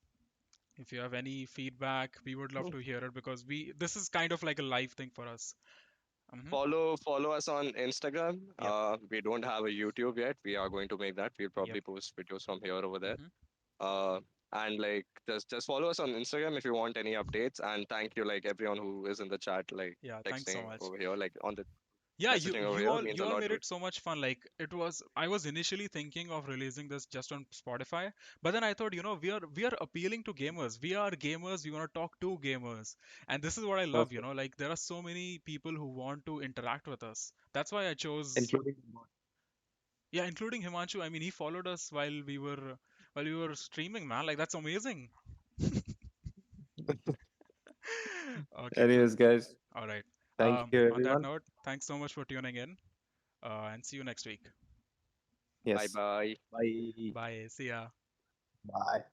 Speaker 2: If you have any feedback, we would love to hear it because we this is kind of like a live thing for us. Hmm.
Speaker 1: Follow us on Instagram.
Speaker 2: Yep.
Speaker 1: We don't have a YouTube yet. We are going to make that. We'll
Speaker 2: Yep.
Speaker 1: probably post videos from here over there.
Speaker 2: Hmm.
Speaker 1: Uh, and like just follow us on Instagram if you want any updates. And thank you like everyone who is in the chat, like
Speaker 2: Yeah. Thanks so
Speaker 1: texting
Speaker 2: much.
Speaker 1: over here, like on the
Speaker 2: Yeah, you
Speaker 1: messaging over
Speaker 2: you
Speaker 1: here
Speaker 2: all
Speaker 1: means
Speaker 2: you
Speaker 1: a
Speaker 2: all
Speaker 1: lot,
Speaker 2: made
Speaker 1: dude.
Speaker 2: it so much fun. Like it was, I was initially thinking of releasing this just on Spotify, but then I thought, we are appealing to gamers. We are gamers. We want to talk to gamers, and this is what I love.
Speaker 3: Perfect.
Speaker 2: Like there are so many people who want to interact with us. That's why I chose,
Speaker 3: Including
Speaker 2: yeah, including Himanshu. I mean, he followed us while we were streaming, man. Like that's amazing. Okay, cool.
Speaker 3: anyways, guys,
Speaker 2: All right.
Speaker 3: thank you
Speaker 2: On that
Speaker 3: everyone.
Speaker 2: note, thanks so much for tuning in, and see you next week.
Speaker 1: Bye
Speaker 3: Yes.
Speaker 1: bye.
Speaker 3: Bye.
Speaker 2: Bye. See ya.
Speaker 3: Bye.